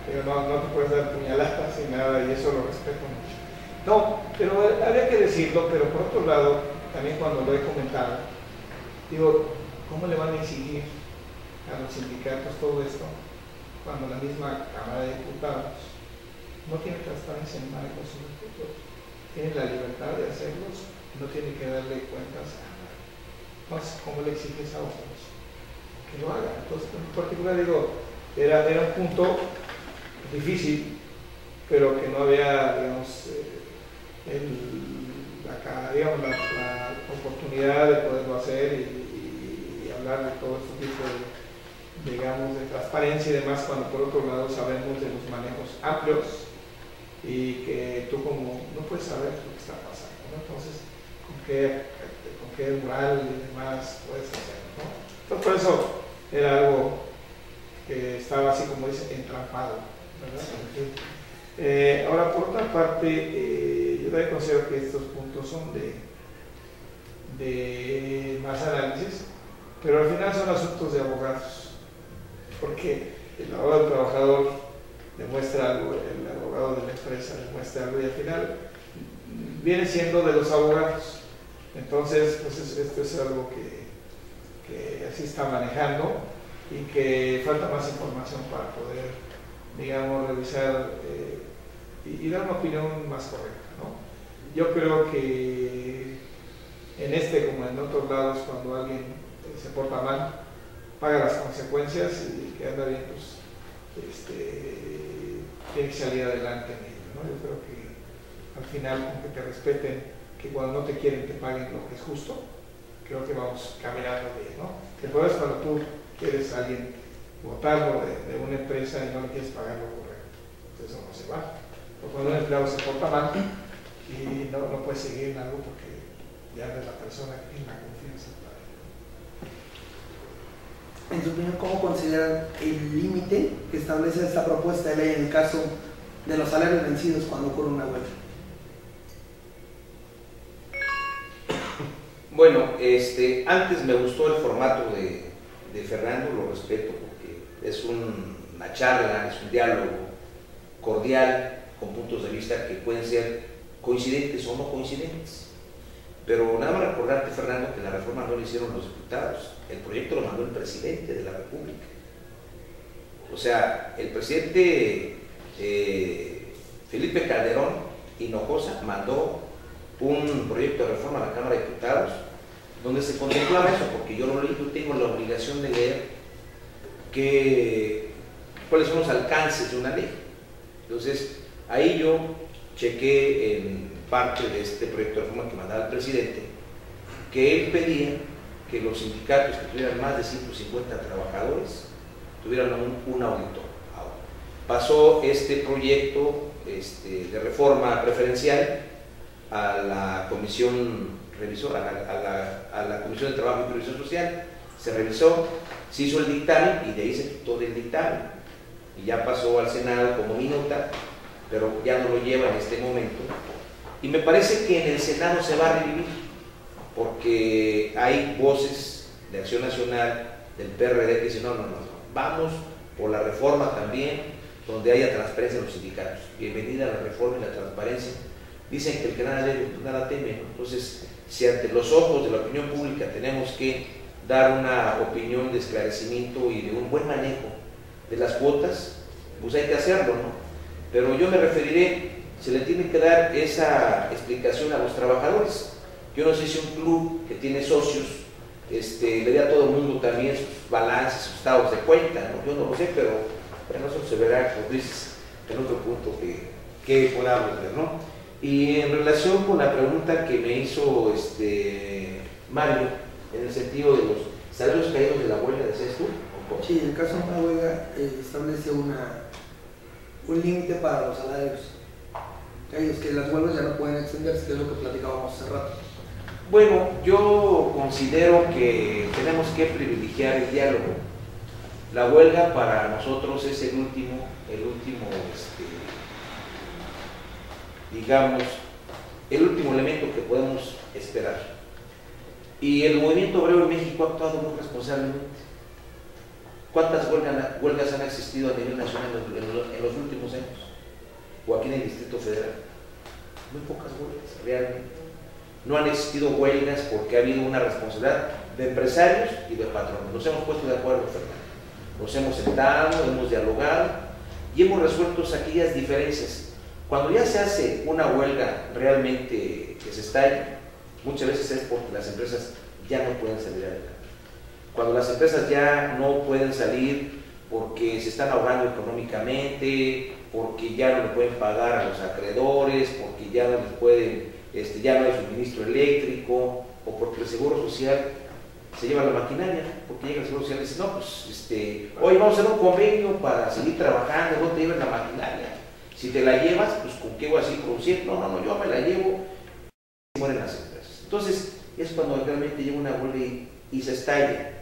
pero no te puedes dar puñaladas ni nada, y eso lo respeto mucho. No, pero habría que decirlo, pero por otro lado, también cuando lo he comentado, digo, ¿cómo le van a exigir a los sindicatos todo esto cuando la misma Cámara de Diputados no tiene transparencia en el manejo de sus recursos? Tiene la libertad de hacerlos, no tiene que darle cuentas a nadie. Entonces, ¿cómo le exiges a otros que lo hagan? Entonces, en particular, digo, era un punto difícil, pero que no había, digamos, la oportunidad de poderlo hacer y hablar de todo este tipo de, digamos, de transparencia y demás, cuando por otro lado sabemos de los manejos amplios y que tú como no puedes saber lo que está pasando, ¿no? Entonces, ¿con qué moral y demás puedes hacer, ¿no? Entonces, por eso era algo que estaba así, como dice, entrampado, ¿verdad? Ahora, por otra parte, yo también considero que estos puntos son de más análisis, pero al final son asuntos de abogados, porque el abogado del trabajador demuestra algo, el abogado de la empresa demuestra algo, y al final viene siendo de los abogados. Entonces, pues esto es algo que así está manejando y que falta más información para poder, digamos, revisar y dar una opinión más correcta, ¿no? Yo creo que en este, como en otros lados, cuando alguien se porta mal, paga las consecuencias, y que anda bien, pues tiene que salir adelante en ello, ¿no? Yo creo que al final, con que te respeten, que cuando no te quieren te paguen lo que es justo, creo que vamos caminando bien, ¿no? Que el problema es cuando tú quieres a alguien votarlo de una empresa y no le quieres pagar lo correcto, entonces eso no se va. O cuando un empleado se porta mal y no puede seguir en algo porque ya de la persona que tiene la confianza para él. En su opinión, ¿cómo consideran el límite que establece esta propuesta de ley en el caso de los salarios vencidos cuando ocurre una huelga? Bueno, antes me gustó el formato de Fernando, lo respeto porque es una charla, es un diálogo cordial, con puntos de vista que pueden ser coincidentes o no coincidentes. Pero nada más recordarte, Fernando, que la reforma no la hicieron los diputados, el proyecto lo mandó el presidente de la República. O sea, el presidente Felipe Calderón Hinojosa mandó un proyecto de reforma a la Cámara de Diputados donde se contemplaba eso, porque yo lo leí, yo tengo la obligación de leer cuáles son los alcances de una ley. Entonces, ahí yo chequé en parte de este proyecto de reforma que mandaba el presidente, que él pedía que los sindicatos que tuvieran más de 150 trabajadores tuvieran un auditor. Ahora, pasó este proyecto de reforma preferencial a la comisión revisora, a la Comisión de Trabajo y Previsión Social, se revisó, se hizo el dictamen y de ahí se quitó del dictamen y ya pasó al Senado como minuta, pero ya no lo lleva en este momento. Y me parece que en el Senado se va a revivir, porque hay voces de Acción Nacional, del PRD, que dicen, no, vamos por la reforma también, donde haya transparencia en los sindicatos. Bienvenida a la reforma y la transparencia. Dicen que el que nada debe, nada teme, ¿no? Entonces, si ante los ojos de la opinión pública tenemos que dar una opinión de esclarecimiento y de un buen manejo de las cuotas, pues hay que hacerlo, ¿no? Pero yo me referiré, se le tiene que dar esa explicación a los trabajadores. Yo no sé si un club que tiene socios le dé a todo el mundo también sus balances, sus estados de cuenta, ¿no? Yo no lo sé, pero bueno, eso se verá, como dices, en otro punto que podamos ver, ¿no? Y en relación con la pregunta que me hizo Mario, en el sentido de los salarios caídos de la huelga, ¿decías tú? Sí, en el caso de una huelga establece un límite para los salarios caídos, que las huelgas ya no pueden extenderse, que es lo que platicábamos hace rato. Bueno, yo considero que tenemos que privilegiar el diálogo. La huelga para nosotros es el último digamos, el último elemento que podemos esperar. Y el movimiento obrero en México ha actuado muy responsablemente. ¿Cuántas huelgas han existido a nivel nacional en los últimos años? O aquí en el Distrito Federal. Muy pocas huelgas, realmente. No han existido huelgas porque ha habido una responsabilidad de empresarios y de patrones. Nos hemos puesto de acuerdo, Fernando. Nos hemos sentado, hemos dialogado y hemos resuelto aquellas diferencias. Cuando ya se hace una huelga realmente que se estalla, muchas veces es porque las empresas ya no pueden salir adelante. Cuando las empresas ya no pueden salir porque se están ahorrando económicamente, porque ya no le pueden pagar a los acreedores, porque ya no les pueden, ya no hay suministro eléctrico, o porque el Seguro Social se lleva la maquinaria, porque llega el Seguro Social y dice, no, pues, oye, vamos a hacer un convenio para seguir trabajando, no te lleves la maquinaria. Si te la llevas, pues ¿con qué voy a seguir produciendo? No, yo me la llevo y mueren las empresas. Entonces, es cuando realmente llega una huelga y se estalla.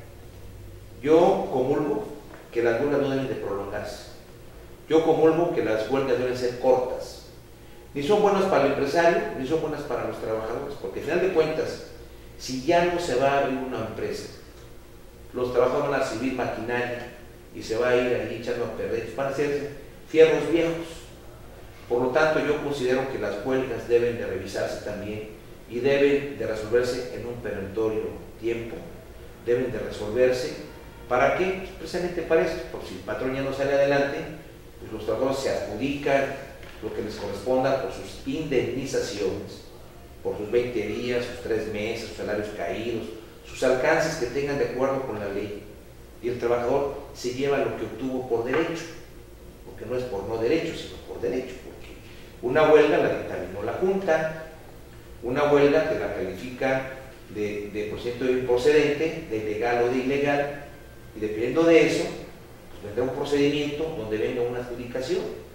Yo comulgo que las huelgas no deben de prolongarse. Yo comulgo que las huelgas deben ser cortas. Ni son buenas para el empresario, ni son buenas para los trabajadores, porque al final de cuentas, si ya no se va a abrir una empresa, los trabajadores van a recibir maquinaria y se va a ir ahí echando a perder, van a ser fierros viejos. Por lo tanto, yo considero que las huelgas deben de revisarse también y deben de resolverse en un perentorio tiempo. Deben de resolverse, ¿para qué? Pues precisamente para eso, porque si el patrón ya no sale adelante, pues los trabajadores se adjudican lo que les corresponda por sus indemnizaciones, por sus 20 días, sus 3 meses, sus salarios caídos, sus alcances que tengan de acuerdo con la ley. Y el trabajador se lleva lo que obtuvo por derecho, porque no es por no derecho, sino por derecho, porque una huelga la dictaminó la Junta, una huelga que la califica de procedimiento improcedente, de ilegal o de ilegal, y dependiendo de eso, pues vendrá un procedimiento donde venga una adjudicación.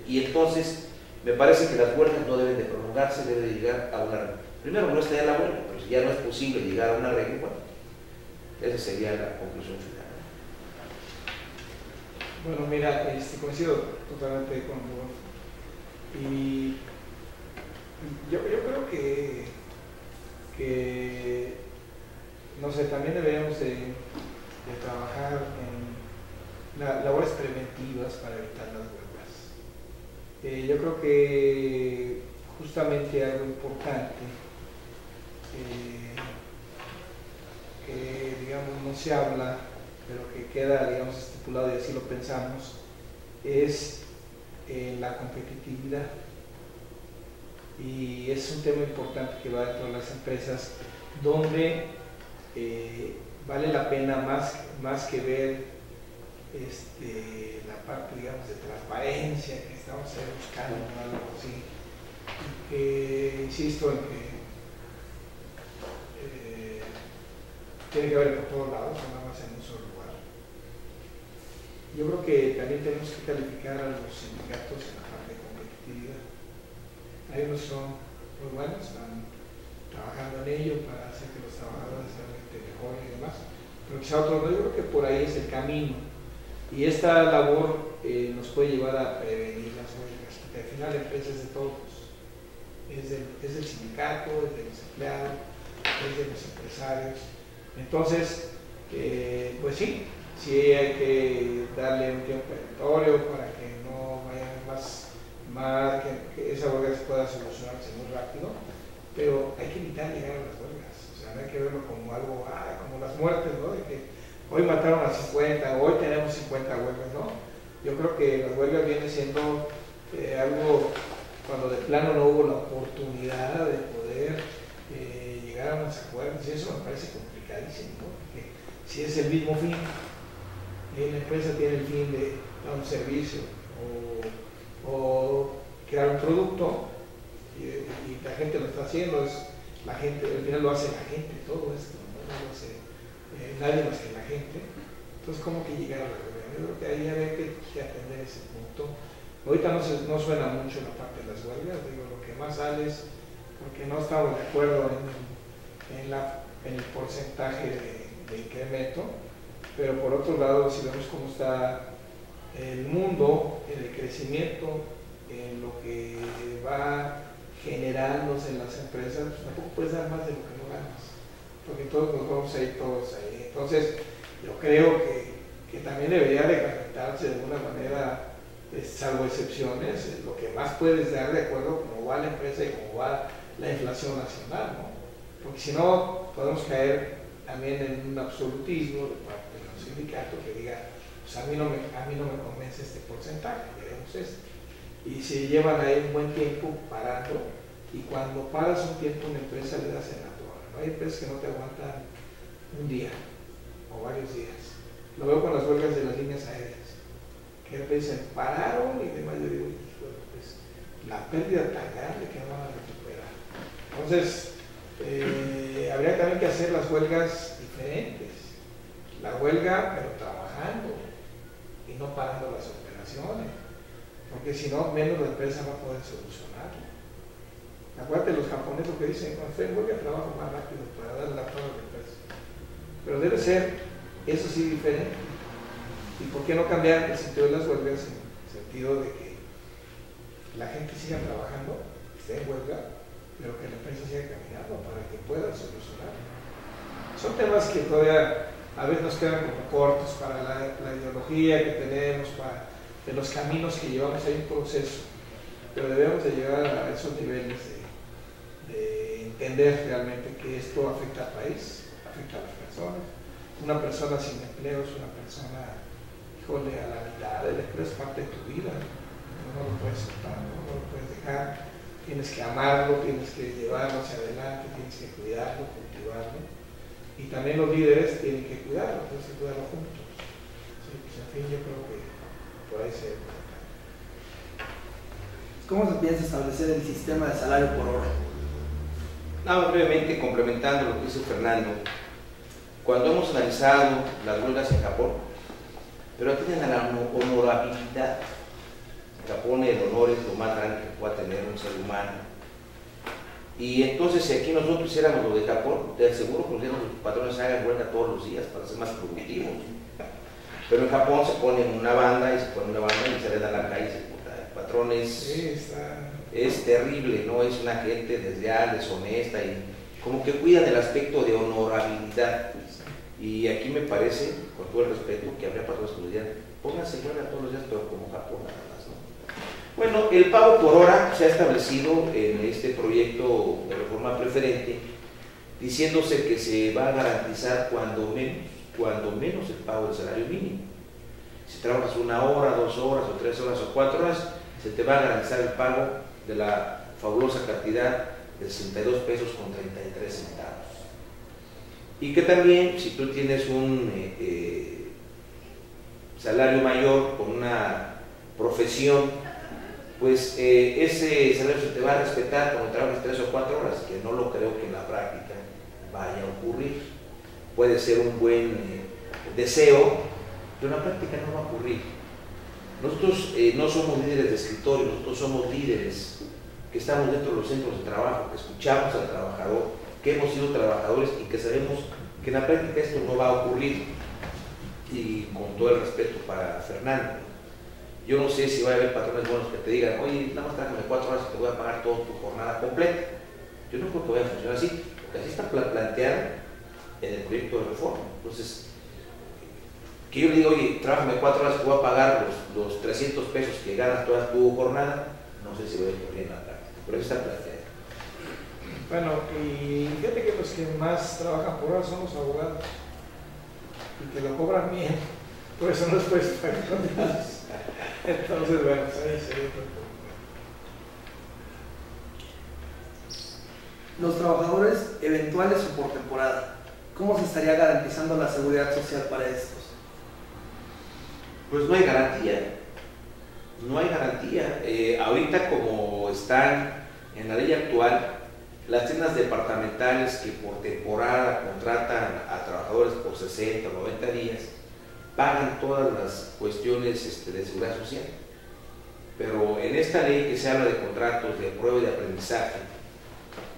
Y entonces, me parece que las huelgas no deben de prolongarse, deben de llegar a una regla. Primero, no está en la huelga, pero si ya no es posible llegar a una regla, bueno, esa sería la conclusión final. Bueno, mira, coincido totalmente con Rodolfo. Y yo creo que no sé, también deberíamos de trabajar en labores preventivas para evitar las huelgas. Yo creo que justamente algo importante que digamos no se habla, pero que queda digamos estipulado y así lo pensamos, es la competitividad. Y es un tema importante que va dentro de las empresas, donde vale la pena más que ver la parte, digamos, de transparencia que estamos buscando, ¿no? Algo así. Y que, insisto en que tiene que haber por todos lados, no nada más en un solo lugar. Yo creo que también tenemos que calificar a los sindicatos en la parte de competitividad. Hay unos son muy buenos, están trabajando en ello para hacer que los trabajadores realmente mejoren y demás, pero quizá otros no. Yo creo que por ahí es el camino, y esta labor nos puede llevar a prevenir las huelgas, porque al final la empresa es de todos, es del sindicato, es de los empleados, es de los empresarios. Entonces, pues sí hay que darle un tiempo perentorio para que no vayan más que esa huelga se pueda solucionarse muy rápido, pero hay que evitar llegar a las huelgas. O sea, no hay que verlo como algo, como las muertes, ¿no? De que hoy mataron a 50, hoy tenemos 50 huelgas, ¿no? Yo creo que las huelgas vienen siendo algo cuando de plano no hubo la oportunidad de poder llegar a unos acuerdos, y eso me parece complicadísimo, ¿no? Porque si es el mismo fin, la empresa tiene el fin de dar un servicio o crear un producto, y la gente lo está haciendo, es la gente, al final lo hace la gente, todo esto, no lo hace nadie más que la gente. Entonces, ¿cómo que llegar a la huelga? Yo creo que ahí había que atender ese punto. Ahorita no suena mucho la parte de las huelgas, digo, lo que más sale es porque no estamos de acuerdo en el porcentaje de incremento, pero por otro lado, si vemos cómo está el mundo, en el crecimiento, en lo que va generándose en las empresas, pues tampoco puedes dar más de lo que no ganas, porque todos nos vamos a ir todos ahí. Entonces, yo creo que también debería reglamentarse de alguna manera, salvo excepciones, lo que más puedes dar de acuerdo a cómo va la empresa y cómo va la inflación nacional, ¿no? Porque si no, podemos caer también en un absolutismo de parte de los sindicatos que diga, pues a mí no me convence este porcentaje, queremos este. Y se llevan ahí un buen tiempo parando, y cuando paras un tiempo una empresa le das en la torre, ¿no? Hay empresas que no te aguantan un día o varios días. Lo veo con las huelgas de las líneas aéreas, que a veces pararon y demás. Yo digo, pues la pérdida tan grande que no van a recuperar. Entonces, habría también que hacer las huelgas diferentes. La huelga, pero trabajando y no parando las operaciones, porque si no, menos la empresa va a poder solucionarlo. Acuérdate, los japoneses lo que dicen, cuando estoy en huelga trabajo más rápido para darle la prueba a la empresa. Pero debe ser, eso sí, diferente. ¿Y por qué no cambiar el sentido de las huelgas en el sentido de que la gente siga trabajando, esté en huelga, pero que la empresa siga caminando para que pueda solucionar? Son temas que todavía a veces nos quedan como cortos para la ideología que tenemos, de los caminos que llevamos. Hay un proceso, pero debemos de llegar a esos niveles de entender realmente que esto afecta al país, afecta a las personas. Una persona sin empleo es una persona, híjole, a la mitad del empleo es parte de tu vida, no lo puedes soltar, no lo puedes dejar, tienes que amarlo, tienes que llevarlo hacia adelante, tienes que cuidarlo, cultivarlo, y también los líderes tienen que cuidarlo, tienes que cuidarlo juntos. Sí, pues en fin, yo creo que por ahí se... ¿Cómo se piensa establecer el sistema de salario por hora? Brevemente, complementando lo que dice Fernando, cuando hemos analizado las huelgas en Japón, pero tienen la honorabilidad. En Japón el honor es lo más grande que pueda tener un ser humano. Y entonces, si aquí nosotros hiciéramos lo de Japón, te aseguro que los patrones hagan huelga todos los días para ser más productivos. Pero en Japón se ponen una banda y se le da la calle y se puta. El patrón es terrible, ¿no? Es una gente desleal, deshonesta y como que cuida del aspecto de honorabilidad. Y aquí me parece, con todo el respeto, que habría patrones que nos dirían, pónganse huelga todos los días, pero como Japón nada más, ¿no? Bueno, el pago por hora se ha establecido en este proyecto de reforma preferente, diciéndose que se va a garantizar cuando menos el pago del salario mínimo. Si trabajas 1 hora, 2 horas, o 3 horas, o 4 horas, se te va a garantizar el pago de la fabulosa cantidad de 62 pesos con 33 centavos. Y que también, si tú tienes un salario mayor con una profesión, pues ese salario se te va a respetar cuando trabajes 3 o 4 horas, que no lo creo que en la práctica vaya a ocurrir. Puede ser un buen deseo, pero en la práctica no va a ocurrir. Nosotros no somos líderes de escritorio, nosotros somos líderes que estamos dentro de los centros de trabajo, que escuchamos al trabajador, que hemos sido trabajadores y que sabemos que en la práctica esto no va a ocurrir. Y con todo el respeto para Fernando, yo no sé si va a haber patrones buenos que te digan, oye, nada más trájame 4 horas y te voy a pagar toda tu jornada completa. Yo no creo que vaya a funcionar así, porque así está planteado en el proyecto de reforma. Entonces, que yo le diga, oye, trájame 4 horas, te voy a pagar los 300 pesos que ganas toda tu jornada, no sé si voy a ocurrir en la práctica, pero así está planteado. Bueno, y fíjate que los que más trabajan por hora son los abogados, y que lo cobran bien, por eso no les puedes pagar. Entonces, bueno, ahí se ve. Los trabajadores eventuales o por temporada, ¿cómo se estaría garantizando la seguridad social para estos? Pues no hay garantía, no hay garantía. Ahorita como están en la ley actual, las tiendas departamentales que por temporada contratan a trabajadores por 60 o 90 días, pagan todas las cuestiones de seguridad social. Pero en esta ley que se habla de contratos de prueba y de aprendizaje,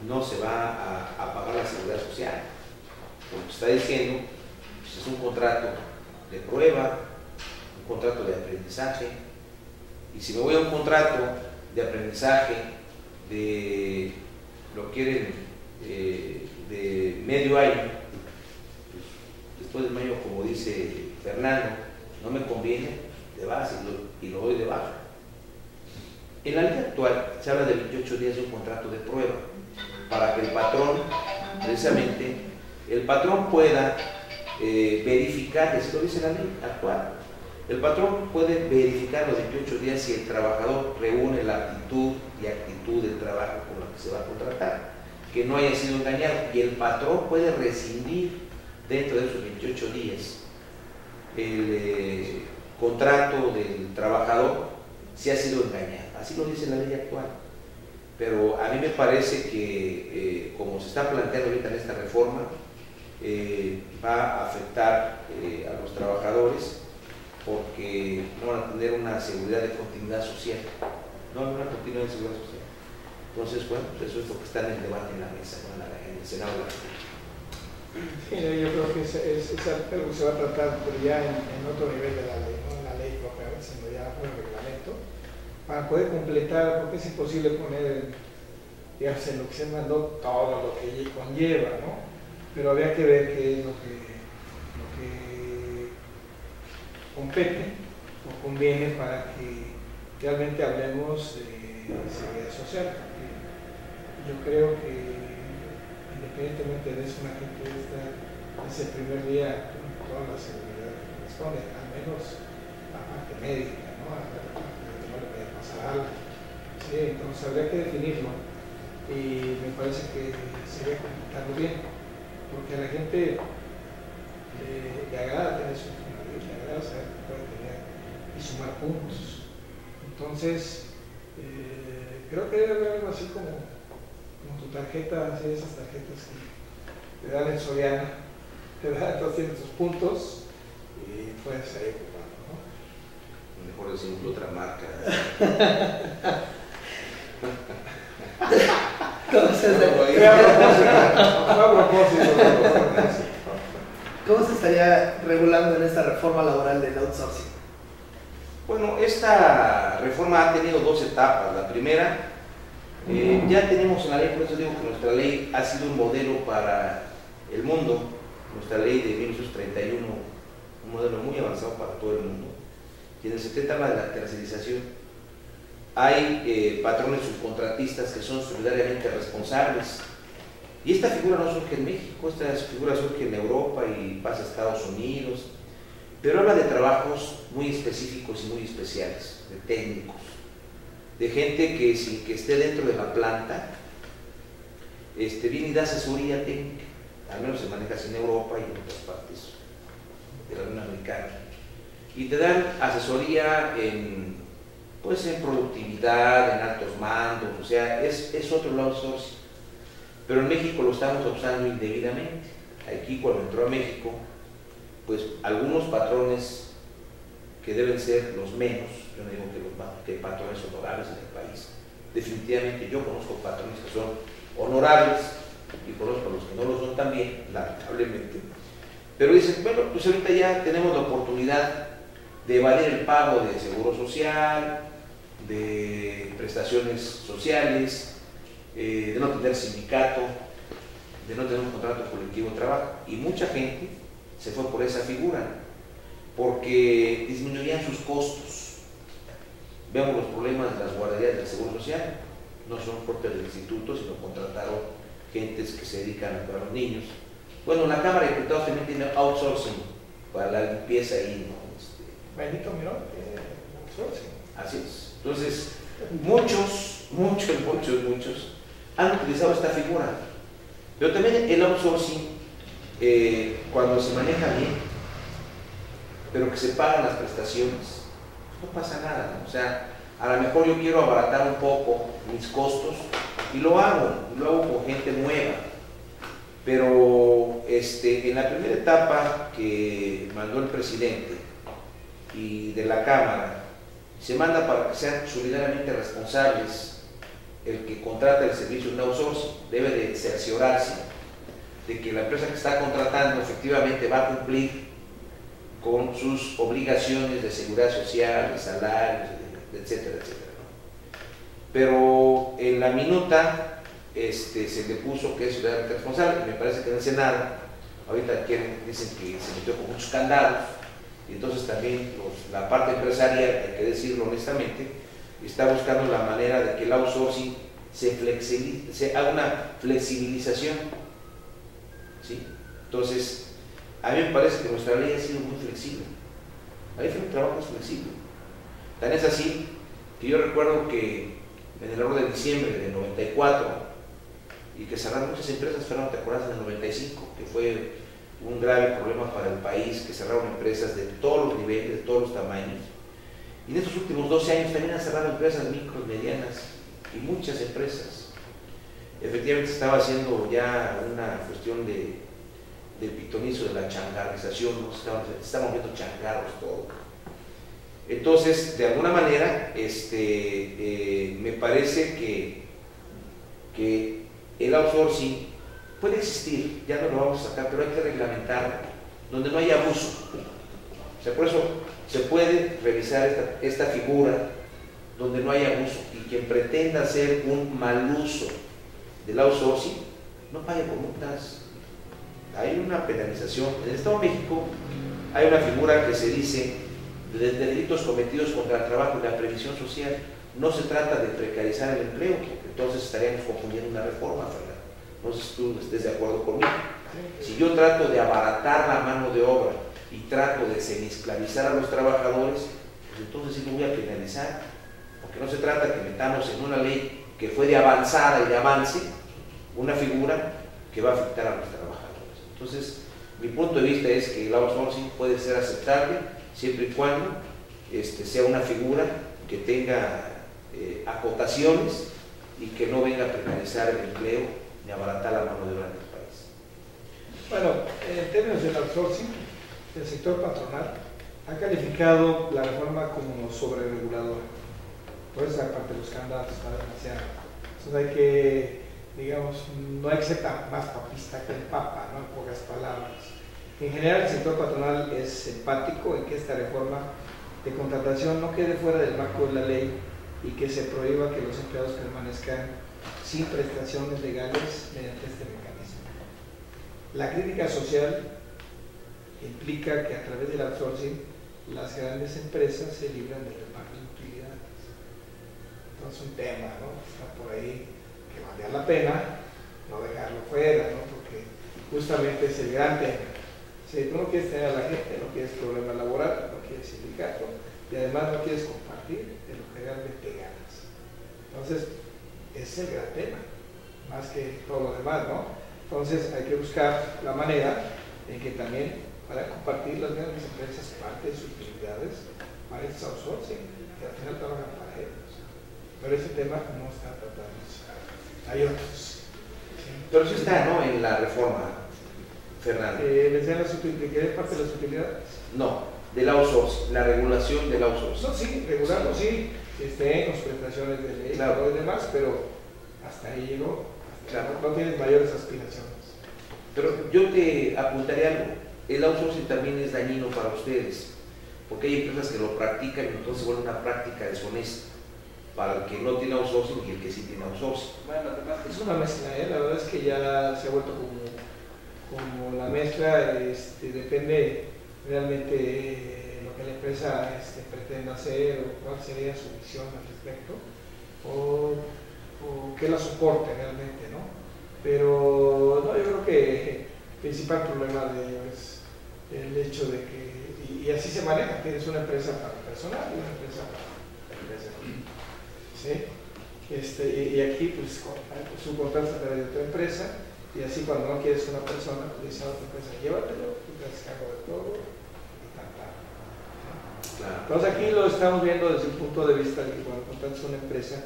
no se va a pagar la seguridad social. Porque está diciendo, pues es un contrato de prueba, un contrato de aprendizaje, y si me voy a un contrato de aprendizaje de, lo quieren, de medio año, pues después del medio, como dice Fernando, no me conviene, de base y lo doy de baja. En la ley actual se habla de 28 días de un contrato de prueba, para que el patrón, precisamente, el patrón pueda verificar, así lo dice la ley actual, el patrón puede verificar los 28 días si el trabajador reúne la aptitud y actitud del trabajo con la que se va a contratar, que no haya sido engañado, y el patrón puede rescindir dentro de esos 28 días el contrato del trabajador si ha sido engañado. Así lo dice la ley actual. Pero a mí me parece que, como se está planteando ahorita en esta reforma, va a afectar a los trabajadores, porque no van a tener una seguridad de continuidad social. No hay una continuidad de seguridad social. Entonces, bueno, pues eso es lo que está en el debate en la mesa, ¿no? En el Senado. Sí, yo creo que es algo que se va a tratar, pero ya en otro nivel de la ley, no en la ley propiamente, sino ya por el reglamento, para poder completar, porque es imposible poner, digamos, en lo que se mandó todo lo que conlleva, ¿no? Pero habría que ver qué es lo que compete o conviene para que realmente hablemos de seguridad social. Yo creo que independientemente de eso, una gente está desde el primer día con toda la seguridad que corresponde, al menos la parte médica, ¿no? La parte de que no le puede pasar algo. Sí, entonces habría que definirlo y me parece que sería completarlo bien, porque a la gente le agrada tener su información, le agrada saber que puede tener y sumar puntos. Entonces, creo que debe haber algo así como tu tarjeta, así esas tarjetas que te dan en Soriana, te dan, entonces tienes tus puntos y puedes seguir ocupando, ¿no? Mejor decimos otra marca. ¿Cómo se estaría regulando en esta reforma laboral del outsourcing? Bueno, esta reforma ha tenido dos etapas. La primera, ya tenemos en la ley, por eso digo que nuestra ley ha sido un modelo para el mundo. Nuestra ley de 1931, un modelo muy avanzado para todo el mundo. Y en el 70 habla de la tercerización. Hay patrones subcontratistas que son solidariamente responsables. Y esta figura no surge en México, esta figura surge en Europa y pasa a Estados Unidos. Pero habla de trabajos muy específicos y muy especiales, de técnicos, de gente que sin que esté dentro de la planta, viene y da asesoría técnica. Al menos se maneja así en Europa y en otras partes de la Unión Americana. Y te dan asesoría en productividad, en altos mandos, o sea, es otro outsourcing. Pero en México lo estamos usando indebidamente. Aquí, cuando entró a México, pues algunos patrones que deben ser los menos, yo no digo que hay patrones honorables en el país, definitivamente yo conozco patrones que son honorables y conozco los que no lo son también, lamentablemente, pero dicen, bueno, pues ahorita ya tenemos la oportunidad de evadir el pago de seguro social, de prestaciones sociales, de no tener sindicato, de no tener un contrato colectivo de trabajo, y mucha gente se fue por esa figura, porque disminuían sus costos. Vemos los problemas de las guarderías del Seguro Social, no son propias del instituto, sino contrataron gentes que se dedican a cuidar a los niños. Bueno, la Cámara de Diputados también tiene outsourcing para la limpieza ahí, ¿no? Benito Mirón tiene outsourcing. Así es. Entonces, muchos han utilizado esta figura, pero también el outsourcing, cuando se maneja bien, pero que se pagan las prestaciones, no pasa nada, ¿no? O sea, a lo mejor yo quiero abaratar un poco mis costos Y lo hago con gente nueva. Pero en la primera etapa que mandó el presidente y de la Cámara, se manda para que sean solidariamente responsables el que contrata el servicio de outsourcing. Debe de cerciorarse de que la empresa que está contratando efectivamente va a cumplir con sus obligaciones de seguridad social, de salarios, etcétera, etcétera. Pero en la minuta se le puso que es ciudadano responsable, y me parece que en el Senado ahorita dicen que se metió con muchos candados, y entonces también la parte empresarial, hay que decirlo honestamente, está buscando la manera de que el outsourcing se haga una flexibilización, ¿sí? Entonces, a mí me parece que nuestra ley ha sido muy flexible. La ley de trabajo es flexible. Tan es así que yo recuerdo que en el orden de diciembre del 94, y que cerraron muchas empresas, Fernando, ¿te acuerdas? En el 95, que fue un grave problema para el país, que cerraron empresas de todos los niveles, de todos los tamaños. Y en estos últimos 12 años también han cerrado empresas micro, medianas y muchas empresas. Efectivamente se estaba haciendo ya una cuestión del pitonizo de la changarrización, ¿no? Estamos viendo changarros todo. Entonces, de alguna manera, me parece que el outsourcing puede existir, ya no lo vamos a sacar, pero hay que reglamentarlo, donde no haya abuso. O sea, por eso se puede revisar esta figura donde no haya abuso, y quien pretenda hacer un mal uso del outsourcing no pague con multas. Hay una penalización. En el Estado de México hay una figura que se dice de delitos cometidos contra el trabajo y la previsión social. No se trata de precarizar el empleo, porque entonces estaríamos confundiendo una reforma, Fernando. No sé si tú estés de acuerdo conmigo. Si yo trato de abaratar la mano de obra y trato de semi-esclavizar a los trabajadores, pues entonces sí lo voy a penalizar, porque no se trata que metamos en una ley que fue de avanzada y de avance una figura que va a afectar a los trabajadores. Entonces, mi punto de vista es que el outsourcing puede ser aceptable siempre y cuando sea una figura que tenga acotaciones y que no venga a precarizar el empleo ni a abaratar la mano de obra en el país. Bueno, en términos del outsourcing, el sector patronal ha calificado la reforma como sobrereguladora. Por esa parte de los candados está demasiado. Entonces hay que, digamos, no hay que ser más papista que el Papa, ¿no? En pocas palabras. En general, el sector patronal es empático en que esta reforma de contratación no quede fuera del marco de la ley y que se prohíba que los empleados permanezcan sin prestaciones legales mediante este mecanismo. La crítica social implica que a través del outsourcing las grandes empresas se libran del reparto de utilidades. Entonces un tema, ¿no? Está por ahí que vale la pena no dejarlo fuera, ¿no? Porque justamente es el gran tema. Si tú no quieres tener a la gente, no quieres problema laboral, no quieres sindicato y además no quieres compartir de lo que realmente ganas. Entonces, ese es el gran tema, más que todo lo demás, ¿no? Entonces hay que buscar la manera en que también para compartir las grandes empresas parte de sus utilidades para el outsourcing, que al final trabajan para ellos. Pero ese tema no está tratado. Hay otros. ¿Sí? Pero sí está, ¿no?, en la reforma, Fernando. ¿Les dan ¿de qué parte de las utilidades? No, del outsourcing, la regulación del outsourcing. No, sí, regularlo, sí, con sus prestaciones de ley, claro, y demás, pero hasta ahí llegó. Claro. No tienes mayores aspiraciones. Pero yo te apuntaría algo. El outsourcing también es dañino para ustedes, porque hay empresas que lo practican y entonces vuelve una práctica deshonesta para el que no tiene outsourcing y el que sí tiene outsourcing. Bueno, además es una mezcla, la verdad es que ya se ha vuelto como la mezcla, depende realmente lo que la empresa pretenda hacer o cuál sería su visión al respecto o que la soporte realmente, ¿no? Pero no, yo creo que el principal problema de ello es el hecho de que, y así se maneja, tienes una empresa para el personal y una empresa para la empresa, ¿sí? Y aquí pues subcontratas a través de otra empresa y así cuando no quieres una persona, pues dices a otra empresa, llévatelo, tú te haces cargo de todo y tal. Claro. Entonces aquí lo estamos viendo desde un punto de vista de que cuando contratas una empresa,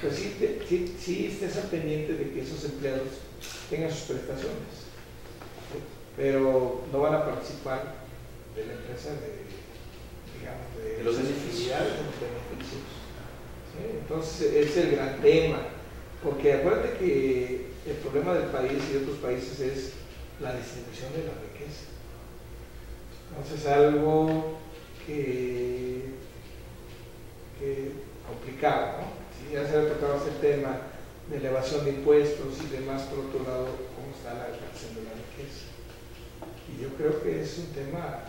pues sí estés al pendiente de que esos empleados tengan sus prestaciones, ¿sí? Pero no van a participar de la empresa de los beneficios. ¿Sí? Entonces es el gran tema, porque acuérdate que el problema del país y de otros países es la distribución de la riqueza. Entonces algo que complicado, ¿no? Sí, ya se ha tocado ese tema de elevación de impuestos y demás, por otro lado, cómo está la relación de la riqueza. Y yo creo que es un tema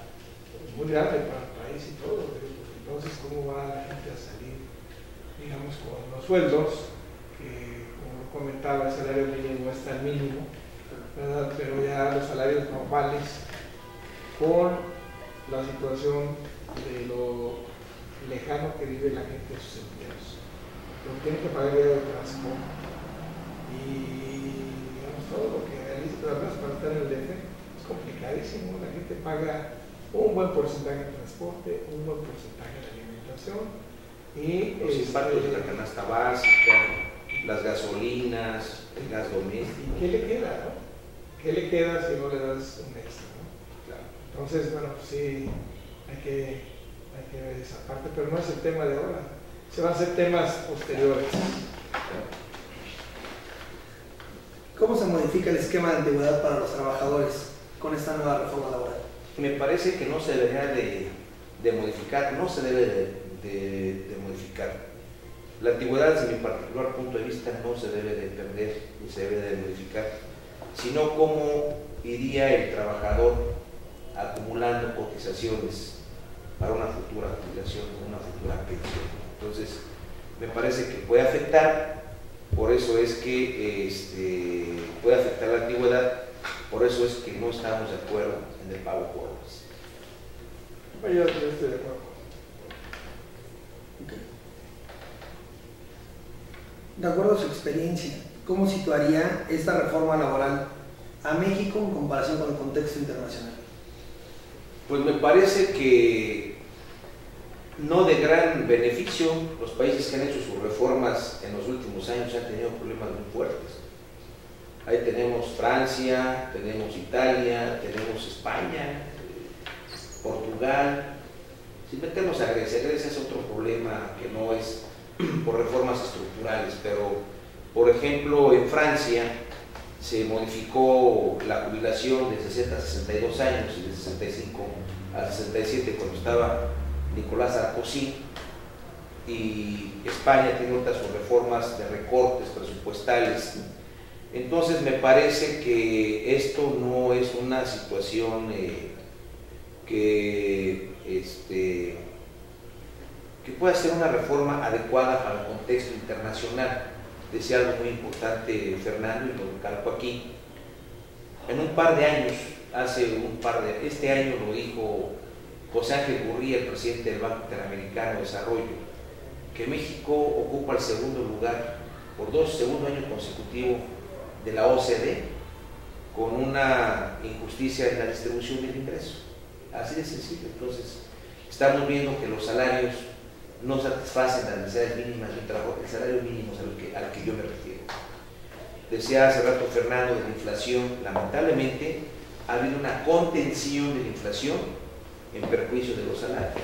muy grave para el país y todo, porque entonces cómo va la gente a salir, digamos, con los sueldos, que como comentaba, el salario mínimo está al mínimo, ¿verdad? Pero ya los salarios normales, con la situación de lo lejano que vive la gente de sus empleos, pero tienen que pagar el transporte y digamos todo lo que realiza, pero además para estar en el DF es complicadísimo. La gente paga un buen porcentaje de transporte, un buen porcentaje de alimentación y los impactos de la canasta básica, las gasolinas, el gas doméstico. ¿Y qué le queda, no? ¿Qué le queda si no le das un extra, no? Claro. Entonces, bueno, pues sí, hay que ver esa parte, pero no es el tema de ahora, se van a hacer temas posteriores. ¿Cómo se modifica el esquema de antigüedad para los trabajadores con esta nueva reforma laboral? Me parece que no se debería de modificar, no se debe de modificar. La antigüedad, desde mi particular punto de vista, no se debe de perder ni se debe de modificar, sino cómo iría el trabajador acumulando cotizaciones para una futura jubilación, una futura pensión. Entonces, me parece que puede afectar, por eso es que puede afectar la antigüedad, por eso es que no estamos de acuerdo en el pago por horas. Yo estoy de acuerdo. Okay. De acuerdo a su experiencia, ¿cómo situaría esta reforma laboral a México en comparación con el contexto internacional? Pues me parece que no de gran beneficio. Los países que han hecho sus reformas en los últimos años han tenido problemas muy fuertes. Ahí tenemos Francia, tenemos Italia, tenemos España, Portugal. Si metemos a Grecia, Grecia es otro problema que no es por reformas estructurales, pero por ejemplo en Francia se modificó la jubilación de 60 a 62 años y de 65 a 67 cuando estaba Nicolás Sarkozy, y España tiene otras reformas de recortes presupuestales. Entonces me parece que esto no es una situación que pueda ser una reforma adecuada para el contexto internacional. Decía algo muy importante Fernando y lo recalco aquí. En un par de años, este año lo dijo José Ángel Gurría, el presidente del Banco Interamericano de Desarrollo, que México ocupa el segundo lugar por segundo año consecutivo de la OCDE, con una injusticia en la distribución del ingreso. Así de sencillo. Entonces, estamos viendo que los salarios no satisfacen las necesidades mínimas de un trabajo. El salario mínimo es al que yo me refiero. Decía hace rato Fernando de la inflación. Lamentablemente ha habido una contención de la inflación en perjuicio de los salarios.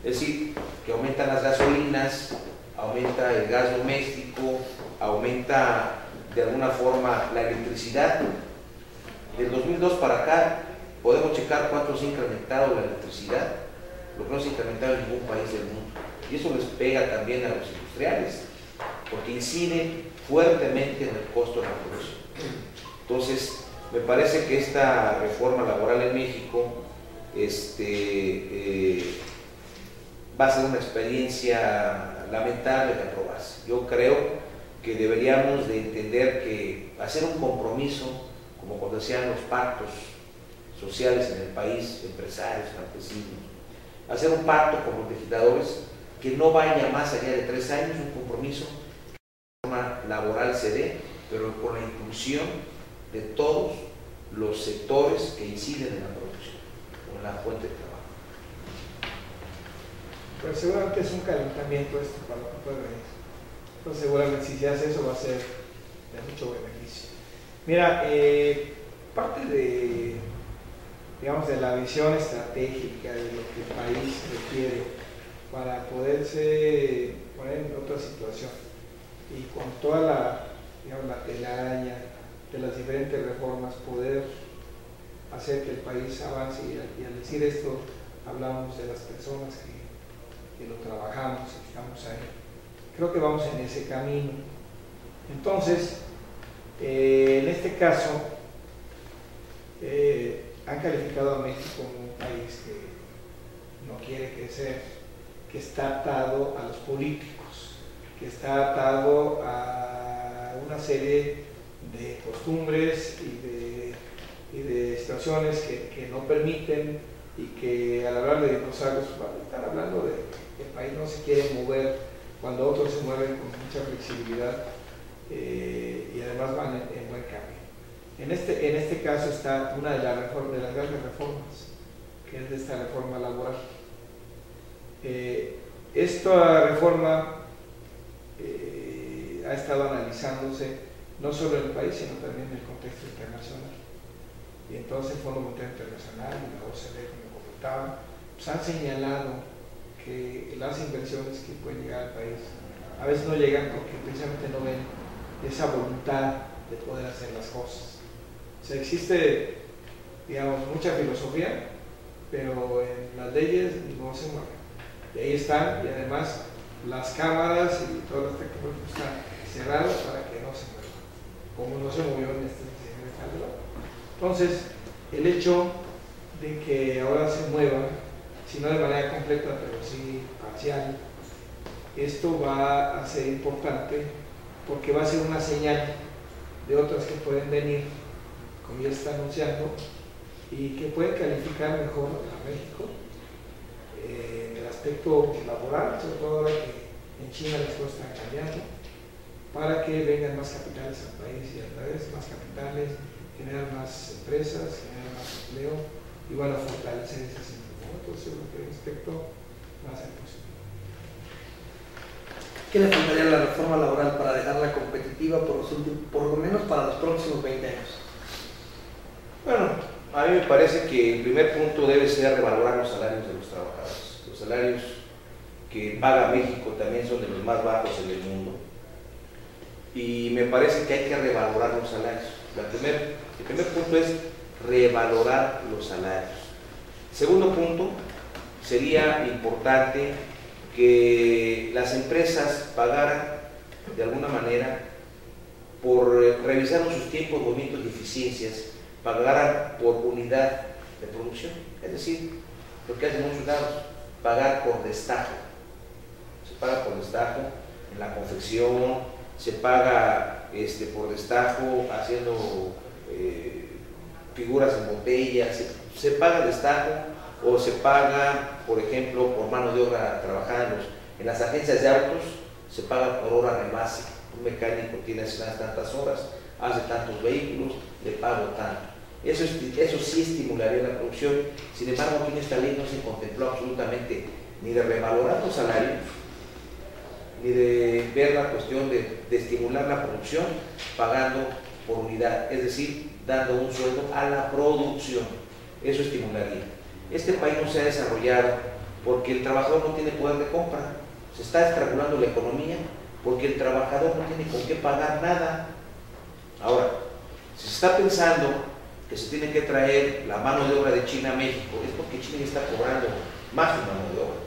Es decir, que aumentan las gasolinas, aumenta el gas doméstico, aumenta de alguna forma la electricidad. Del 2002 para acá podemos checar cuánto se ha incrementado la electricidad, lo que no se ha incrementado en ningún país del mundo. Y eso les pega también a los industriales, porque incide fuertemente en el costo de la producción. Entonces, me parece que esta reforma laboral en México va a ser una experiencia lamentable de aprobarse. Yo creo que deberíamos de entender que hacer un compromiso, como cuando decían los pactos sociales en el país, empresarios, campesinos, hacer un pacto con los legisladores que no vaya más allá de 3 años, un compromiso que la reforma laboral se dé, pero con la inclusión de todos los sectores que inciden en la producción, en la fuente de trabajo. Pues seguramente es un calentamiento esto para lo que puede venir. Entonces seguramente si se hace eso va a ser de mucho beneficio. Mira, parte de, digamos, de la visión estratégica de lo que el país requiere para poderse poner en otra situación y con toda la, digamos, la telaraña de las diferentes reformas poder hacer que el país avance, y al decir esto hablamos de las personas que lo trabajamos y que estamos ahí. Creo que vamos en ese camino. Entonces, en este caso, han calificado a México como un país que no quiere crecer, que está atado a los políticos, que está atado a una serie de costumbres y de situaciones que no permiten, y que al hablar de dinosaurios están hablando de que el país no se quiere mover cuando otros se mueven con mucha flexibilidad y además van en buen camino. En este caso está una de las grandes reformas, que es de esta reforma laboral. Esta reforma ha estado analizándose no solo en el país, sino también en el contexto internacional. Y entonces el Fondo Monetario Internacional y la OCDE, como comentaban, pues han señalado que las inversiones que pueden llegar al país a veces no llegan porque precisamente no ven esa voluntad de poder hacer las cosas. O sea, existe, digamos, mucha filosofía, pero en las leyes no se mueven. Y ahí están, y además las cámaras y todos los tecnológicos están cerrados para que no se muevan, como no se movió en este caso. Entonces, el hecho de que ahora se mueva, si no de manera completa, pero sí parcial, esto va a ser importante porque va a ser una señal de otras que pueden venir, como ya está anunciando, y que pueden calificar mejor a México en el aspecto laboral, sobre todo ahora que en China las cosas están cambiando, para que vengan más capitales al país, y a través de más capitales generar más empresas, generar más empleo, y van a fortalecer ese sentido. Entonces, lo que respecto va a ser posible. ¿Qué le faltaría a la reforma laboral para dejarla competitiva por lo menos para los próximos 20 años? Bueno, a mí me parece que el primer punto debe ser revalorar los salarios de los trabajadores. Los salarios que paga México también son de los más bajos en el mundo. Y me parece que hay que revalorar los salarios. El primer punto es revalorar los salarios. Segundo punto, sería importante que las empresas pagaran de alguna manera por revisar sus tiempos, movimientos y eficiencias, pagaran por unidad de producción. Es decir, lo que hacen muchos lados, pagar por destajo. Se paga por destajo en la confección, se paga por destajo haciendo figuras en botellas, se paga destajo, o se paga, por ejemplo, por mano de obra trabajando en las agencias de autos, se paga por hora rebase. Un mecánico tiene tantas horas, hace tantos vehículos, le pago tanto. Eso sí estimularía la producción. Sin embargo, aquí en esta ley no se contempló absolutamente ni de revalorar los salarios, ni de ver la cuestión de estimular la producción pagando por unidad, es decir, dando un sueldo a la producción. Eso estimularía. Este país no se ha desarrollado porque el trabajador no tiene poder de compra. Se está estrangulando la economía porque el trabajador no tiene con qué pagar nada. Ahora, si se está pensando que se tiene que traer la mano de obra de China a México, es porque China ya está cobrando más de mano de obra.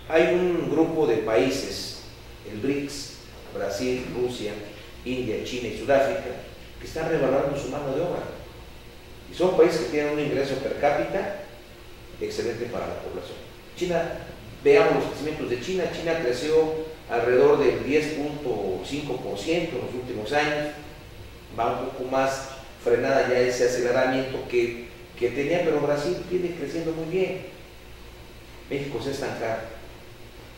Hay un grupo de países, el BRICS, Brasil, Rusia, India, China y Sudáfrica, que están revalorando su mano de obra. Y son países que tienen un ingreso per cápita excelente para la población. China, veamos los crecimientos de China. China creció alrededor del 10.5% en los últimos años. Va un poco más frenada ya ese aceleramiento que tenía, pero Brasil viene creciendo muy bien. México se ha estancado.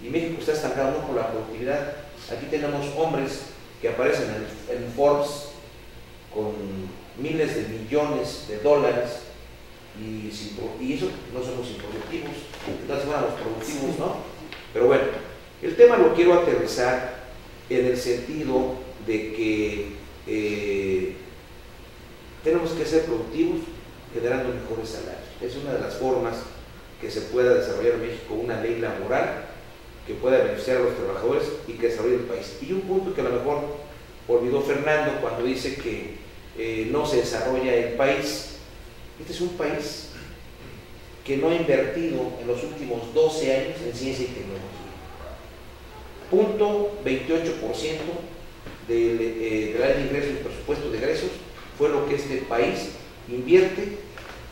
Y México está estancado no por la productividad. Aquí tenemos hombres que aparecen en Forbes con miles de millones de dólares y eso no somos improductivos, entonces fuéramos productivos, ¿no? Pero bueno, el tema lo quiero aterrizar en el sentido de que tenemos que ser productivos generando mejores salarios. Es una de las formas que se pueda desarrollar en México una ley laboral que pueda beneficiar a los trabajadores y que desarrolle el país. Y un punto que a lo mejor olvidó Fernando cuando dice que no se desarrolla el país. Este es un país que no ha invertido en los últimos 12 años en ciencia y tecnología. 0.28% del área de ingresos y presupuesto de egresos fue lo que este país invierte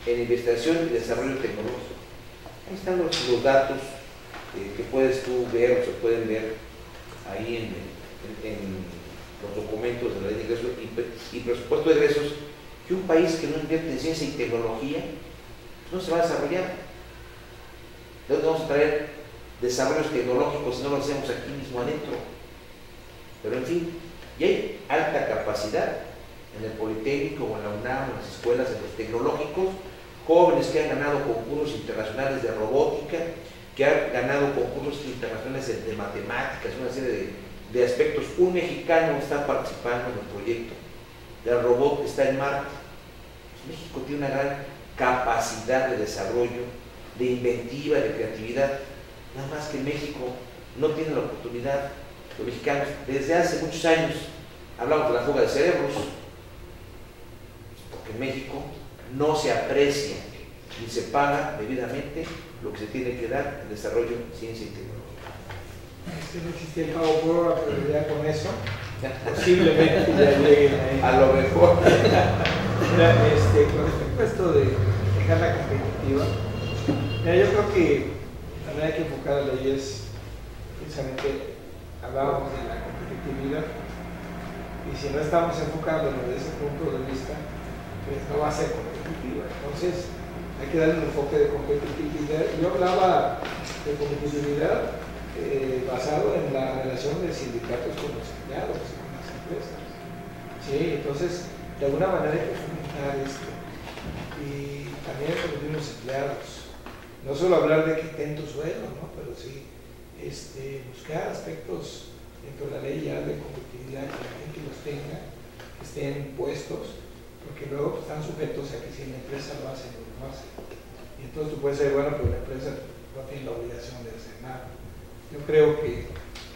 en investigación y desarrollo tecnológico. Ahí están los datos que puedes tú ver o se pueden ver ahí en los documentos de la ley de ingresos y presupuesto de egresos, que un país que no invierte en ciencia y tecnología no se va a desarrollar. ¿De dónde vamos a traer desarrollos tecnológicos si no lo hacemos aquí mismo adentro? Pero en fin, y hay alta capacidad en el Politécnico o en la UNAM, en las escuelas, en los tecnológicos, jóvenes que han ganado concursos internacionales de robótica, que han ganado concursos internacionales de matemáticas, una serie de aspectos. Un mexicano está participando en el proyecto del robot que está en Marte. Pues México tiene una gran capacidad de desarrollo, de inventiva, de creatividad, nada más que México no tiene la oportunidad. Los mexicanos desde hace muchos años hablamos de la fuga de cerebros, porque en México no se aprecia ni se paga debidamente lo que se tiene que dar en desarrollo de ciencia y tecnología. No existía el pago por hora, pero ya con eso posiblemente ya lleguen ahí. A lo mejor. Mira, con respecto a esto de dejar la competitiva, mira, yo creo que la manera que enfocar la ley es precisamente, hablábamos de la competitividad, y si no estamos enfocándonos desde ese punto de vista, pues no va a ser competitiva. Entonces hay que darle un enfoque de competitividad. Yo hablaba de competitividad basado en la relación de sindicatos con los empleados, con las empresas. Sí, entonces de alguna manera hay que fomentar esto, y también con los mismos empleados, no solo hablar de que estén tu sueldo, ¿no? Pero sí buscar aspectos dentro de la ley ya de competitividad, que la gente los tenga, que estén puestos, porque luego pues, están sujetos a que si la empresa lo hace o no lo hace. Y entonces tú puedes decir, bueno, pero la empresa no tiene la obligación de hacer nada. Yo creo que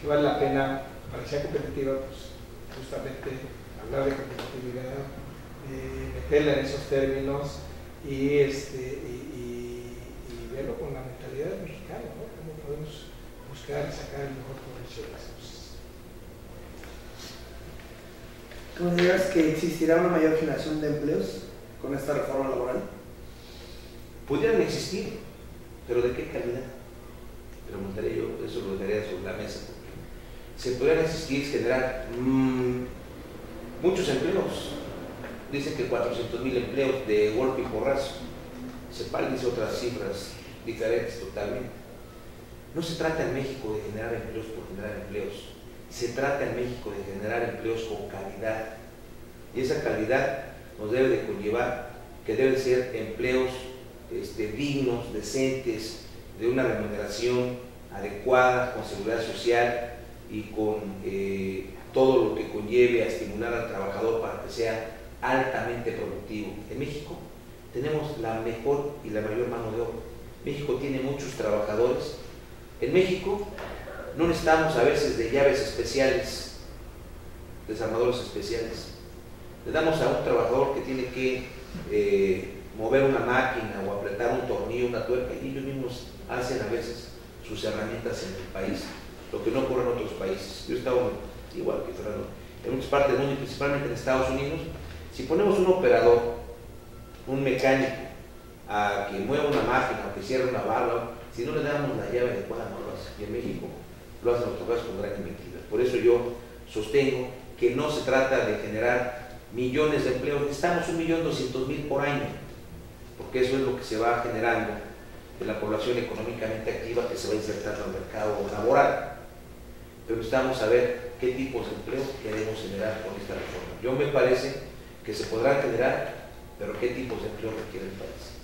vale la pena, para que sea competitiva, pues justamente hablar de competitividad, meterla en esos términos y verlo con la mentalidad mexicana, ¿no? Cómo podemos buscar y sacar el mejor provecho de las cosas. ¿Consideras que existirá una mayor generación de empleos con esta reforma laboral? Pudieran existir, pero ¿de qué calidad? Preguntaría yo, eso lo dejaría sobre la mesa. Se podrían existir, generar muchos empleos. Dicen que 400,000 empleos de golpe y porrazo. CEPAL dice otras cifras diferentes totalmente. No se trata en México de generar empleos por generar empleos. Se trata en México de generar empleos con calidad. Y esa calidad nos debe de conllevar que deben ser empleos dignos, decentes, de una remuneración adecuada, con seguridad social y con todo lo que conlleve a estimular al trabajador para que sea altamente productivo. En México tenemos la mejor y la mayor mano de obra. México tiene muchos trabajadores. En México no necesitamos a veces de llaves especiales, desarmadores especiales. Le damos a un trabajador que tiene que mover una máquina o apretar un tornillo, una tuerca, y ellos mismos hacen a veces sus herramientas en el país, lo que no ocurre en otros países. Yo he estado igual que Fernando en muchas partes del mundo y principalmente en Estados Unidos. Si ponemos un operador, un mecánico, a que mueva una máquina o que cierre una barra, si no le damos la llave adecuada no lo hace. Y en México lo hacen los trabajadores con gran inventiva. Por eso yo sostengo que no se trata de generar millones de empleos, necesitamos 1.200.000 por año, porque eso es lo que se va generando de la población económicamente activa que se va insertando al mercado laboral. Pero necesitamos saber qué tipos de empleo queremos generar con esta reforma. Yo me parece que se podrán generar, pero qué tipos de empleo requiere el país.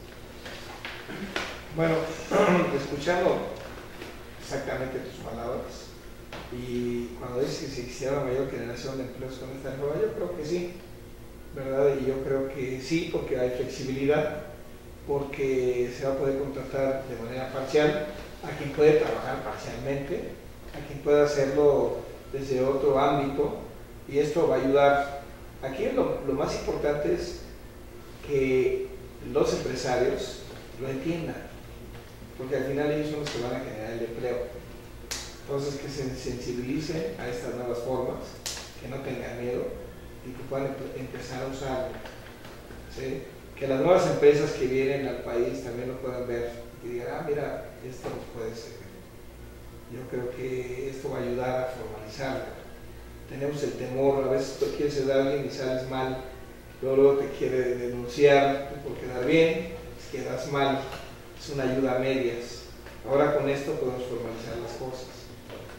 Bueno, escuchando exactamente tus palabras, Y cuando dice que si existiera una mayor generación de empleos con esta reforma, yo creo que sí, ¿verdad? Y yo creo que sí, porque hay flexibilidad, porque se va a poder contratar de manera parcial a quien puede trabajar parcialmente, a quien puede hacerlo desde otro ámbito, y esto va a ayudar. Aquí lo más importante es que los empresarios lo entiendan, porque al final ellos son los que van a generar el empleo. Entonces, que se sensibilicen a estas nuevas formas, que no tengan miedo y que puedan empezar a usarlo, ¿sí? Que las nuevas empresas que vienen al país también lo puedan ver y digan, ah, mira, esto nos puede servir. Yo creo que esto va a ayudar a formalizarlo. Tenemos el temor, a veces tú quieres ayudar a alguien y sales mal, luego te quiere denunciar por quedar bien, si quedas mal, es una ayuda a medias. Ahora con esto podemos formalizar las cosas.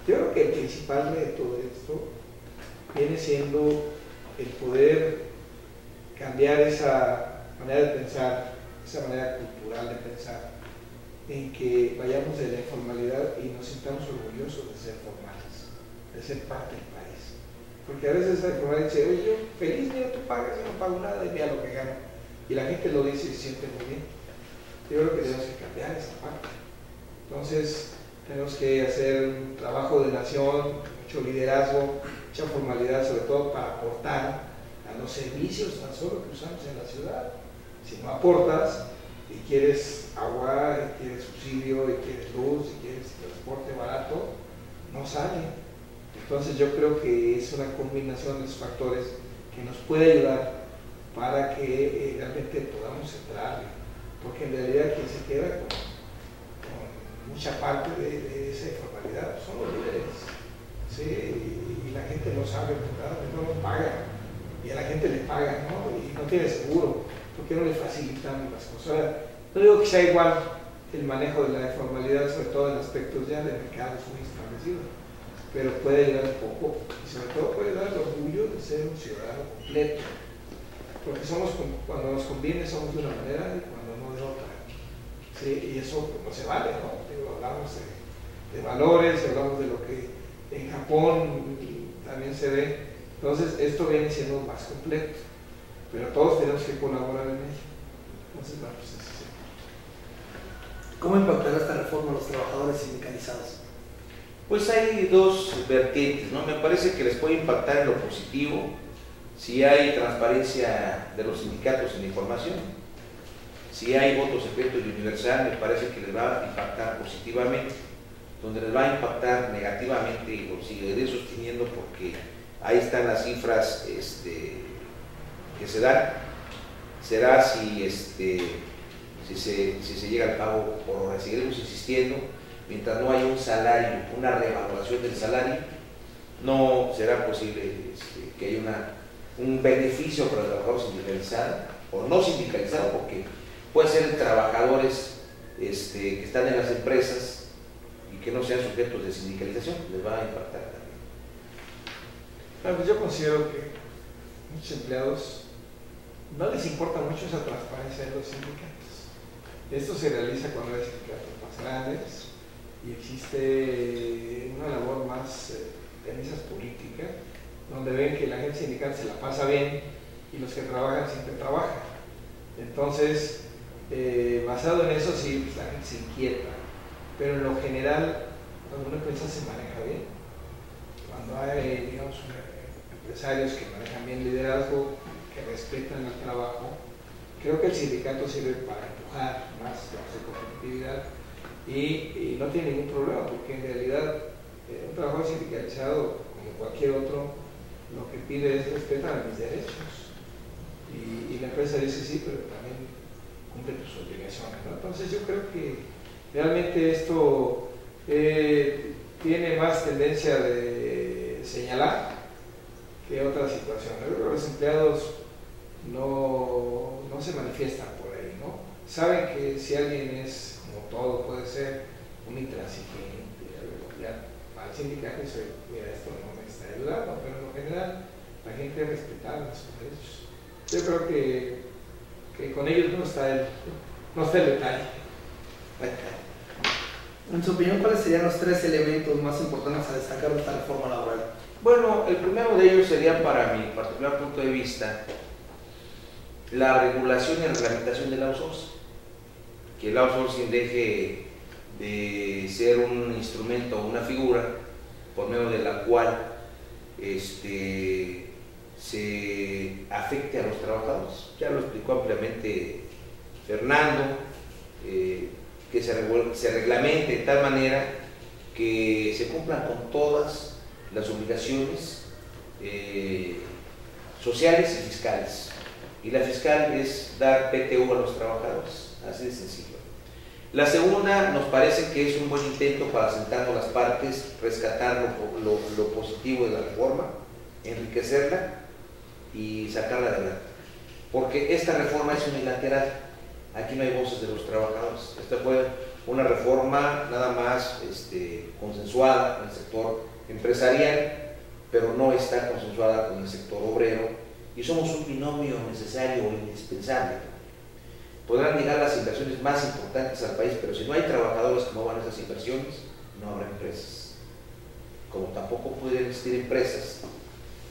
Yo creo que el principal reto de esto viene siendo el poder cambiar esa manera de pensar, esa manera cultural de pensar, en que vayamos de la informalidad y nos sintamos orgullosos de ser formales, de ser parte del país. Porque a veces la informalidad dice, oye, yo feliz, mira, tú pagas, yo no pago nada y mira lo que gano. Y la gente lo dice y se siente muy bien. Yo creo que tenemos que cambiar esa parte. Entonces, tenemos que hacer un trabajo de nación, mucho liderazgo, mucha formalidad, sobre todo para aportar a los servicios tan solo que usamos en la ciudad. Si no aportas y quieres agua, y quieres subsidio, y quieres luz, y quieres transporte barato, no sale. Entonces yo creo que es una combinación de esos factores que nos puede ayudar para que realmente podamos entrarle, porque en realidad quien se queda con mucha parte de esa informalidad son los líderes, ¿sí? Y la gente no sabe, no paga, y a la gente le pagan, ¿no? Y no tiene seguro, ¿por qué no le facilitamos las cosas? Ahora, no digo que sea igual el manejo de la informalidad, sobre todo en aspectos ya de mercados muy establecidos, pero puede ayudar un poco, y sobre todo puede dar el orgullo de ser un ciudadano completo, porque cuando nos conviene somos de una manera y cuando no de otra, ¿sí? Y eso pues, no se vale, ¿no? Digo, hablamos de valores, hablamos de lo que en Japón también se ve, entonces esto viene siendo más completo, pero todos tenemos que colaborar en ello. Entonces, bueno, pues eso sí. ¿Cómo impactará esta reforma a los trabajadores sindicalizados? Pues hay dos vertientes, ¿no? Me parece que les puede impactar en lo positivo si hay transparencia de los sindicatos en la información, si hay voto secreto y universal, me parece que les va a impactar positivamente. Donde les va a impactar negativamente, y lo seguiré sosteniendo porque ahí están las cifras que se dan, será si se llega al pago por hora. Seguiremos insistiendo. Mientras no haya un salario, una revaloración del salario, no será posible que haya un beneficio para el trabajador sindicalizado o no sindicalizado, porque puede ser trabajadores que están en las empresas y que no sean sujetos de sindicalización, les va a impactar también. Bueno, pues yo considero que muchos empleados no les importa mucho esa transparencia de los sindicatos. Esto se realiza cuando hay sindicatos más grandes y existe una labor más de mesas políticas, donde ven que la gente sindical se la pasa bien y los que trabajan siempre trabajan. Entonces, basado en eso, sí, pues la gente se inquieta, pero en lo general, cuando una empresa se maneja bien, cuando hay, digamos, empresarios que manejan bien liderazgo, que respetan el trabajo, creo que el sindicato sirve para empujar más la competitividad. Y no tiene ningún problema, porque en realidad un trabajador sindicalizado, como cualquier otro, lo que pide es respetar mis derechos. Y la empresa dice sí, pero también cumple tus obligaciones, ¿no? Entonces yo creo que realmente esto tiene más tendencia de señalar que otra situación. Yo creo que los empleados no se manifiestan por ahí, ¿no? Saben que si alguien es, como todo, puede ser un intransigente, ya al sindicato dice, mira, esto no me está ayudando, pero en lo general la gente respeta sus derechos. Yo creo que con ellos no está el detalle. En su opinión, ¿cuáles serían los 3 elementos más importantes a destacar de esta reforma laboral? Bueno, el primero de ellos sería, para mi particular punto de vista, la regulación y reglamentación del outsourcing. Que el outsourcing deje de ser un instrumento o una figura por medio de la cual se afecte a los trabajadores. Ya lo explicó ampliamente Fernando, que se reglamente de tal manera que se cumplan con todas las obligaciones sociales y fiscales. Y la fiscal es dar PTU a los trabajadores, así de sencillo. La segunda nos parece que es un buen intento para sentarnos las partes, rescatar lo positivo de la reforma, enriquecerla y sacarla adelante. Porque esta reforma es unilateral, aquí no hay voces de los trabajadores. Esta fue una reforma nada más consensuada con el sector empresarial, pero no está consensuada con el sector obrero, y somos un binomio necesario e indispensable. Podrán llegar las inversiones más importantes al país, pero si no hay trabajadores que muevan esas inversiones, no habrá empresas. Como tampoco pueden existir empresas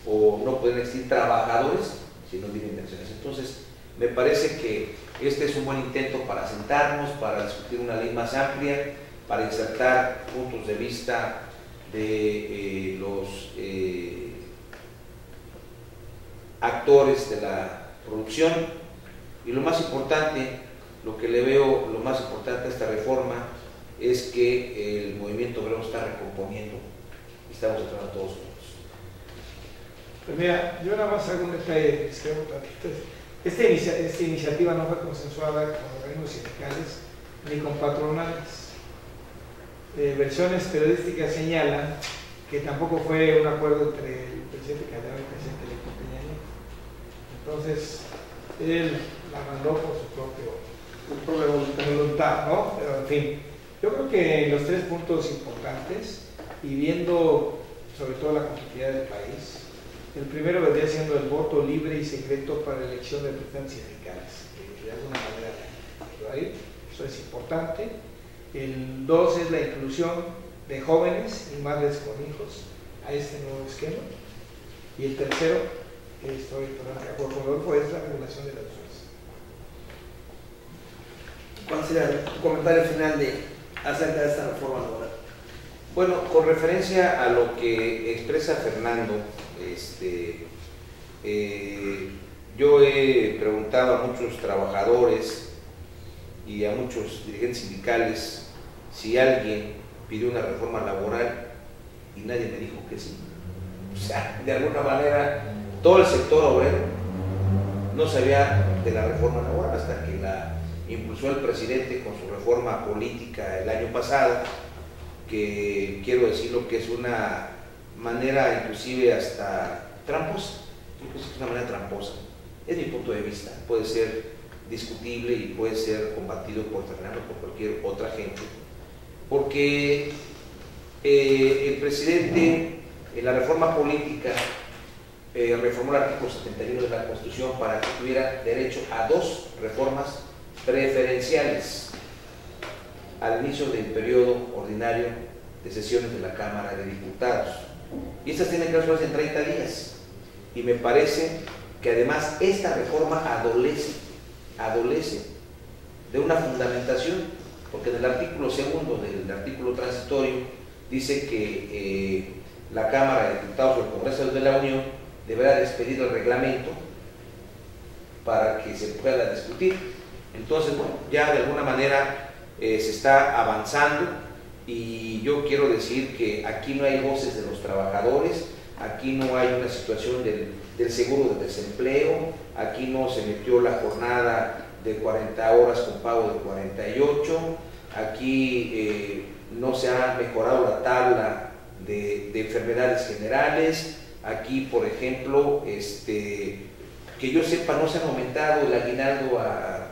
o no pueden existir trabajadores si no tienen inversiones. Entonces, me parece que este es un buen intento para sentarnos, para discutir una ley más amplia, para insertar puntos de vista de los actores de la producción. Y lo más importante, lo que le veo lo más importante a esta reforma es que el movimiento obrero está recomponiendo y estamos entrando todos juntos. Pues mira, yo nada más hago un detalle. Esta iniciativa no fue consensuada con organismos sindicales ni con patronales. Versiones periodísticas señalan que tampoco fue un acuerdo entre el presidente Calderón y el presidente electo Peña Nieto. Entonces, él la mandó por su propia voluntad, ¿no? Pero en fin, yo creo que los 3 puntos importantes, y viendo sobre todo la complejidad del país, el primero vendría siendo el voto libre y secreto para la elección de representantes sindicales, que de alguna manera eso es importante. El 2 es la inclusión de jóvenes y madres con hijos a este nuevo esquema. Y el tercero, que estoy totalmente de acuerdo con Rodolfo, es la regulación de la outsourcing. ¿Cuál sería tu comentario final acerca de esta reforma laboral? Bueno, con referencia a lo que expresa Fernando, yo he preguntado a muchos trabajadores y a muchos dirigentes sindicales si alguien pidió una reforma laboral y nadie me dijo que sí. O sea, de alguna manera todo el sector obrero no sabía de la reforma laboral hasta que la impulsó el presidente con su reforma política el año pasado, que quiero decirlo que es una manera inclusive hasta tramposa. Yo creo que es una manera tramposa, es mi punto de vista, puede ser discutible y puede ser combatido por Fernando o por cualquier otra gente, porque el presidente en la reforma política reformó el artículo 71 de la Constitución para que tuviera derecho a 2 reformas preferenciales al inicio del periodo ordinario de sesiones de la Cámara de Diputados, y estas tienen que resolverse en 30 días, y me parece que además esta reforma adolece de una fundamentación, porque en el artículo 2 del artículo transitorio dice que la Cámara de Diputados o el Congreso de la Unión deberá expedir el reglamento para que se pueda discutir. Entonces, bueno, ya de alguna manera se está avanzando, y yo quiero decir que aquí no hay voces de los trabajadores, aquí no hay una situación del seguro de desempleo, aquí no se metió la jornada de 40 horas con pago de 48, aquí no se ha mejorado la tabla de enfermedades generales, aquí, por ejemplo, que yo sepa, no se han aumentado el aguinaldo a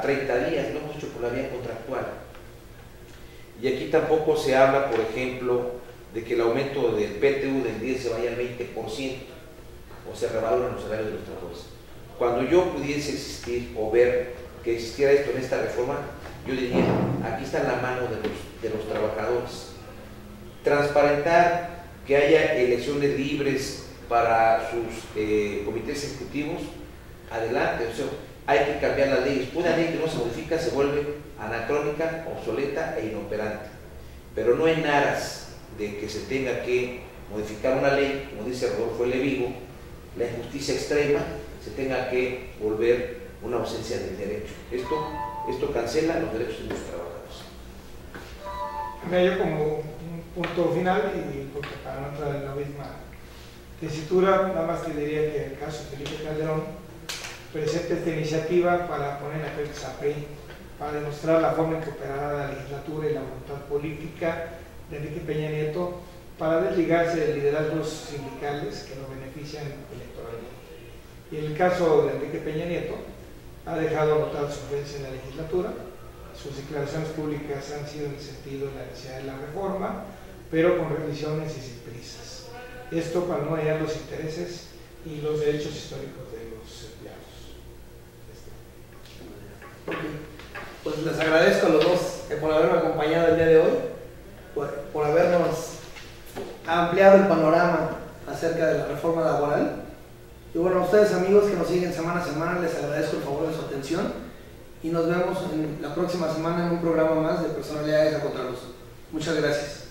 30 días, lo hemos hecho por la vía contractual. Y aquí tampoco se habla, por ejemplo, de que el aumento del PTU del 10 se vaya al 20%, o se revaloran los salarios de los trabajadores. Cuando yo pudiese existir o ver que existiera esto en esta reforma, yo diría, aquí está la mano de los trabajadores. Transparentar que haya elecciones libres para sus comités ejecutivos, adelante. O sea, hay que cambiar las leyes. Una ley que no se modifica se vuelve anacrónica, obsoleta e inoperante. Pero no en aras de que se tenga que modificar una ley, como dice Rodolfo L. Vigo, la injusticia extrema se tenga que volver una ausencia del derecho. Esto cancela los derechos de los trabajadores. Mira, yo como un punto final, y porque para no entrar en la misma tesitura, nada más te diría que el caso de Felipe Calderón presenta esta iniciativa para poner en efecto a PRI, para demostrar la forma en que operará la legislatura y la voluntad política de Enrique Peña Nieto para desligarse de liderazgos sindicales que lo benefician electoralmente. Y en el caso de Enrique Peña Nieto, ha dejado anotada su influencia en la legislatura, sus declaraciones públicas han sido en el sentido de la necesidad de la reforma, pero con revisiones y sin prisas. Esto para no dañar los intereses y los derechos históricos de los empleados. Pues les agradezco a los dos por haberme acompañado el día de hoy, por habernos ampliado el panorama acerca de la reforma laboral. Y bueno, a ustedes amigos que nos siguen semana a semana, les agradezco el favor de su atención y nos vemos en la próxima semana en un programa más de Personalidades a Contraluz. Muchas gracias.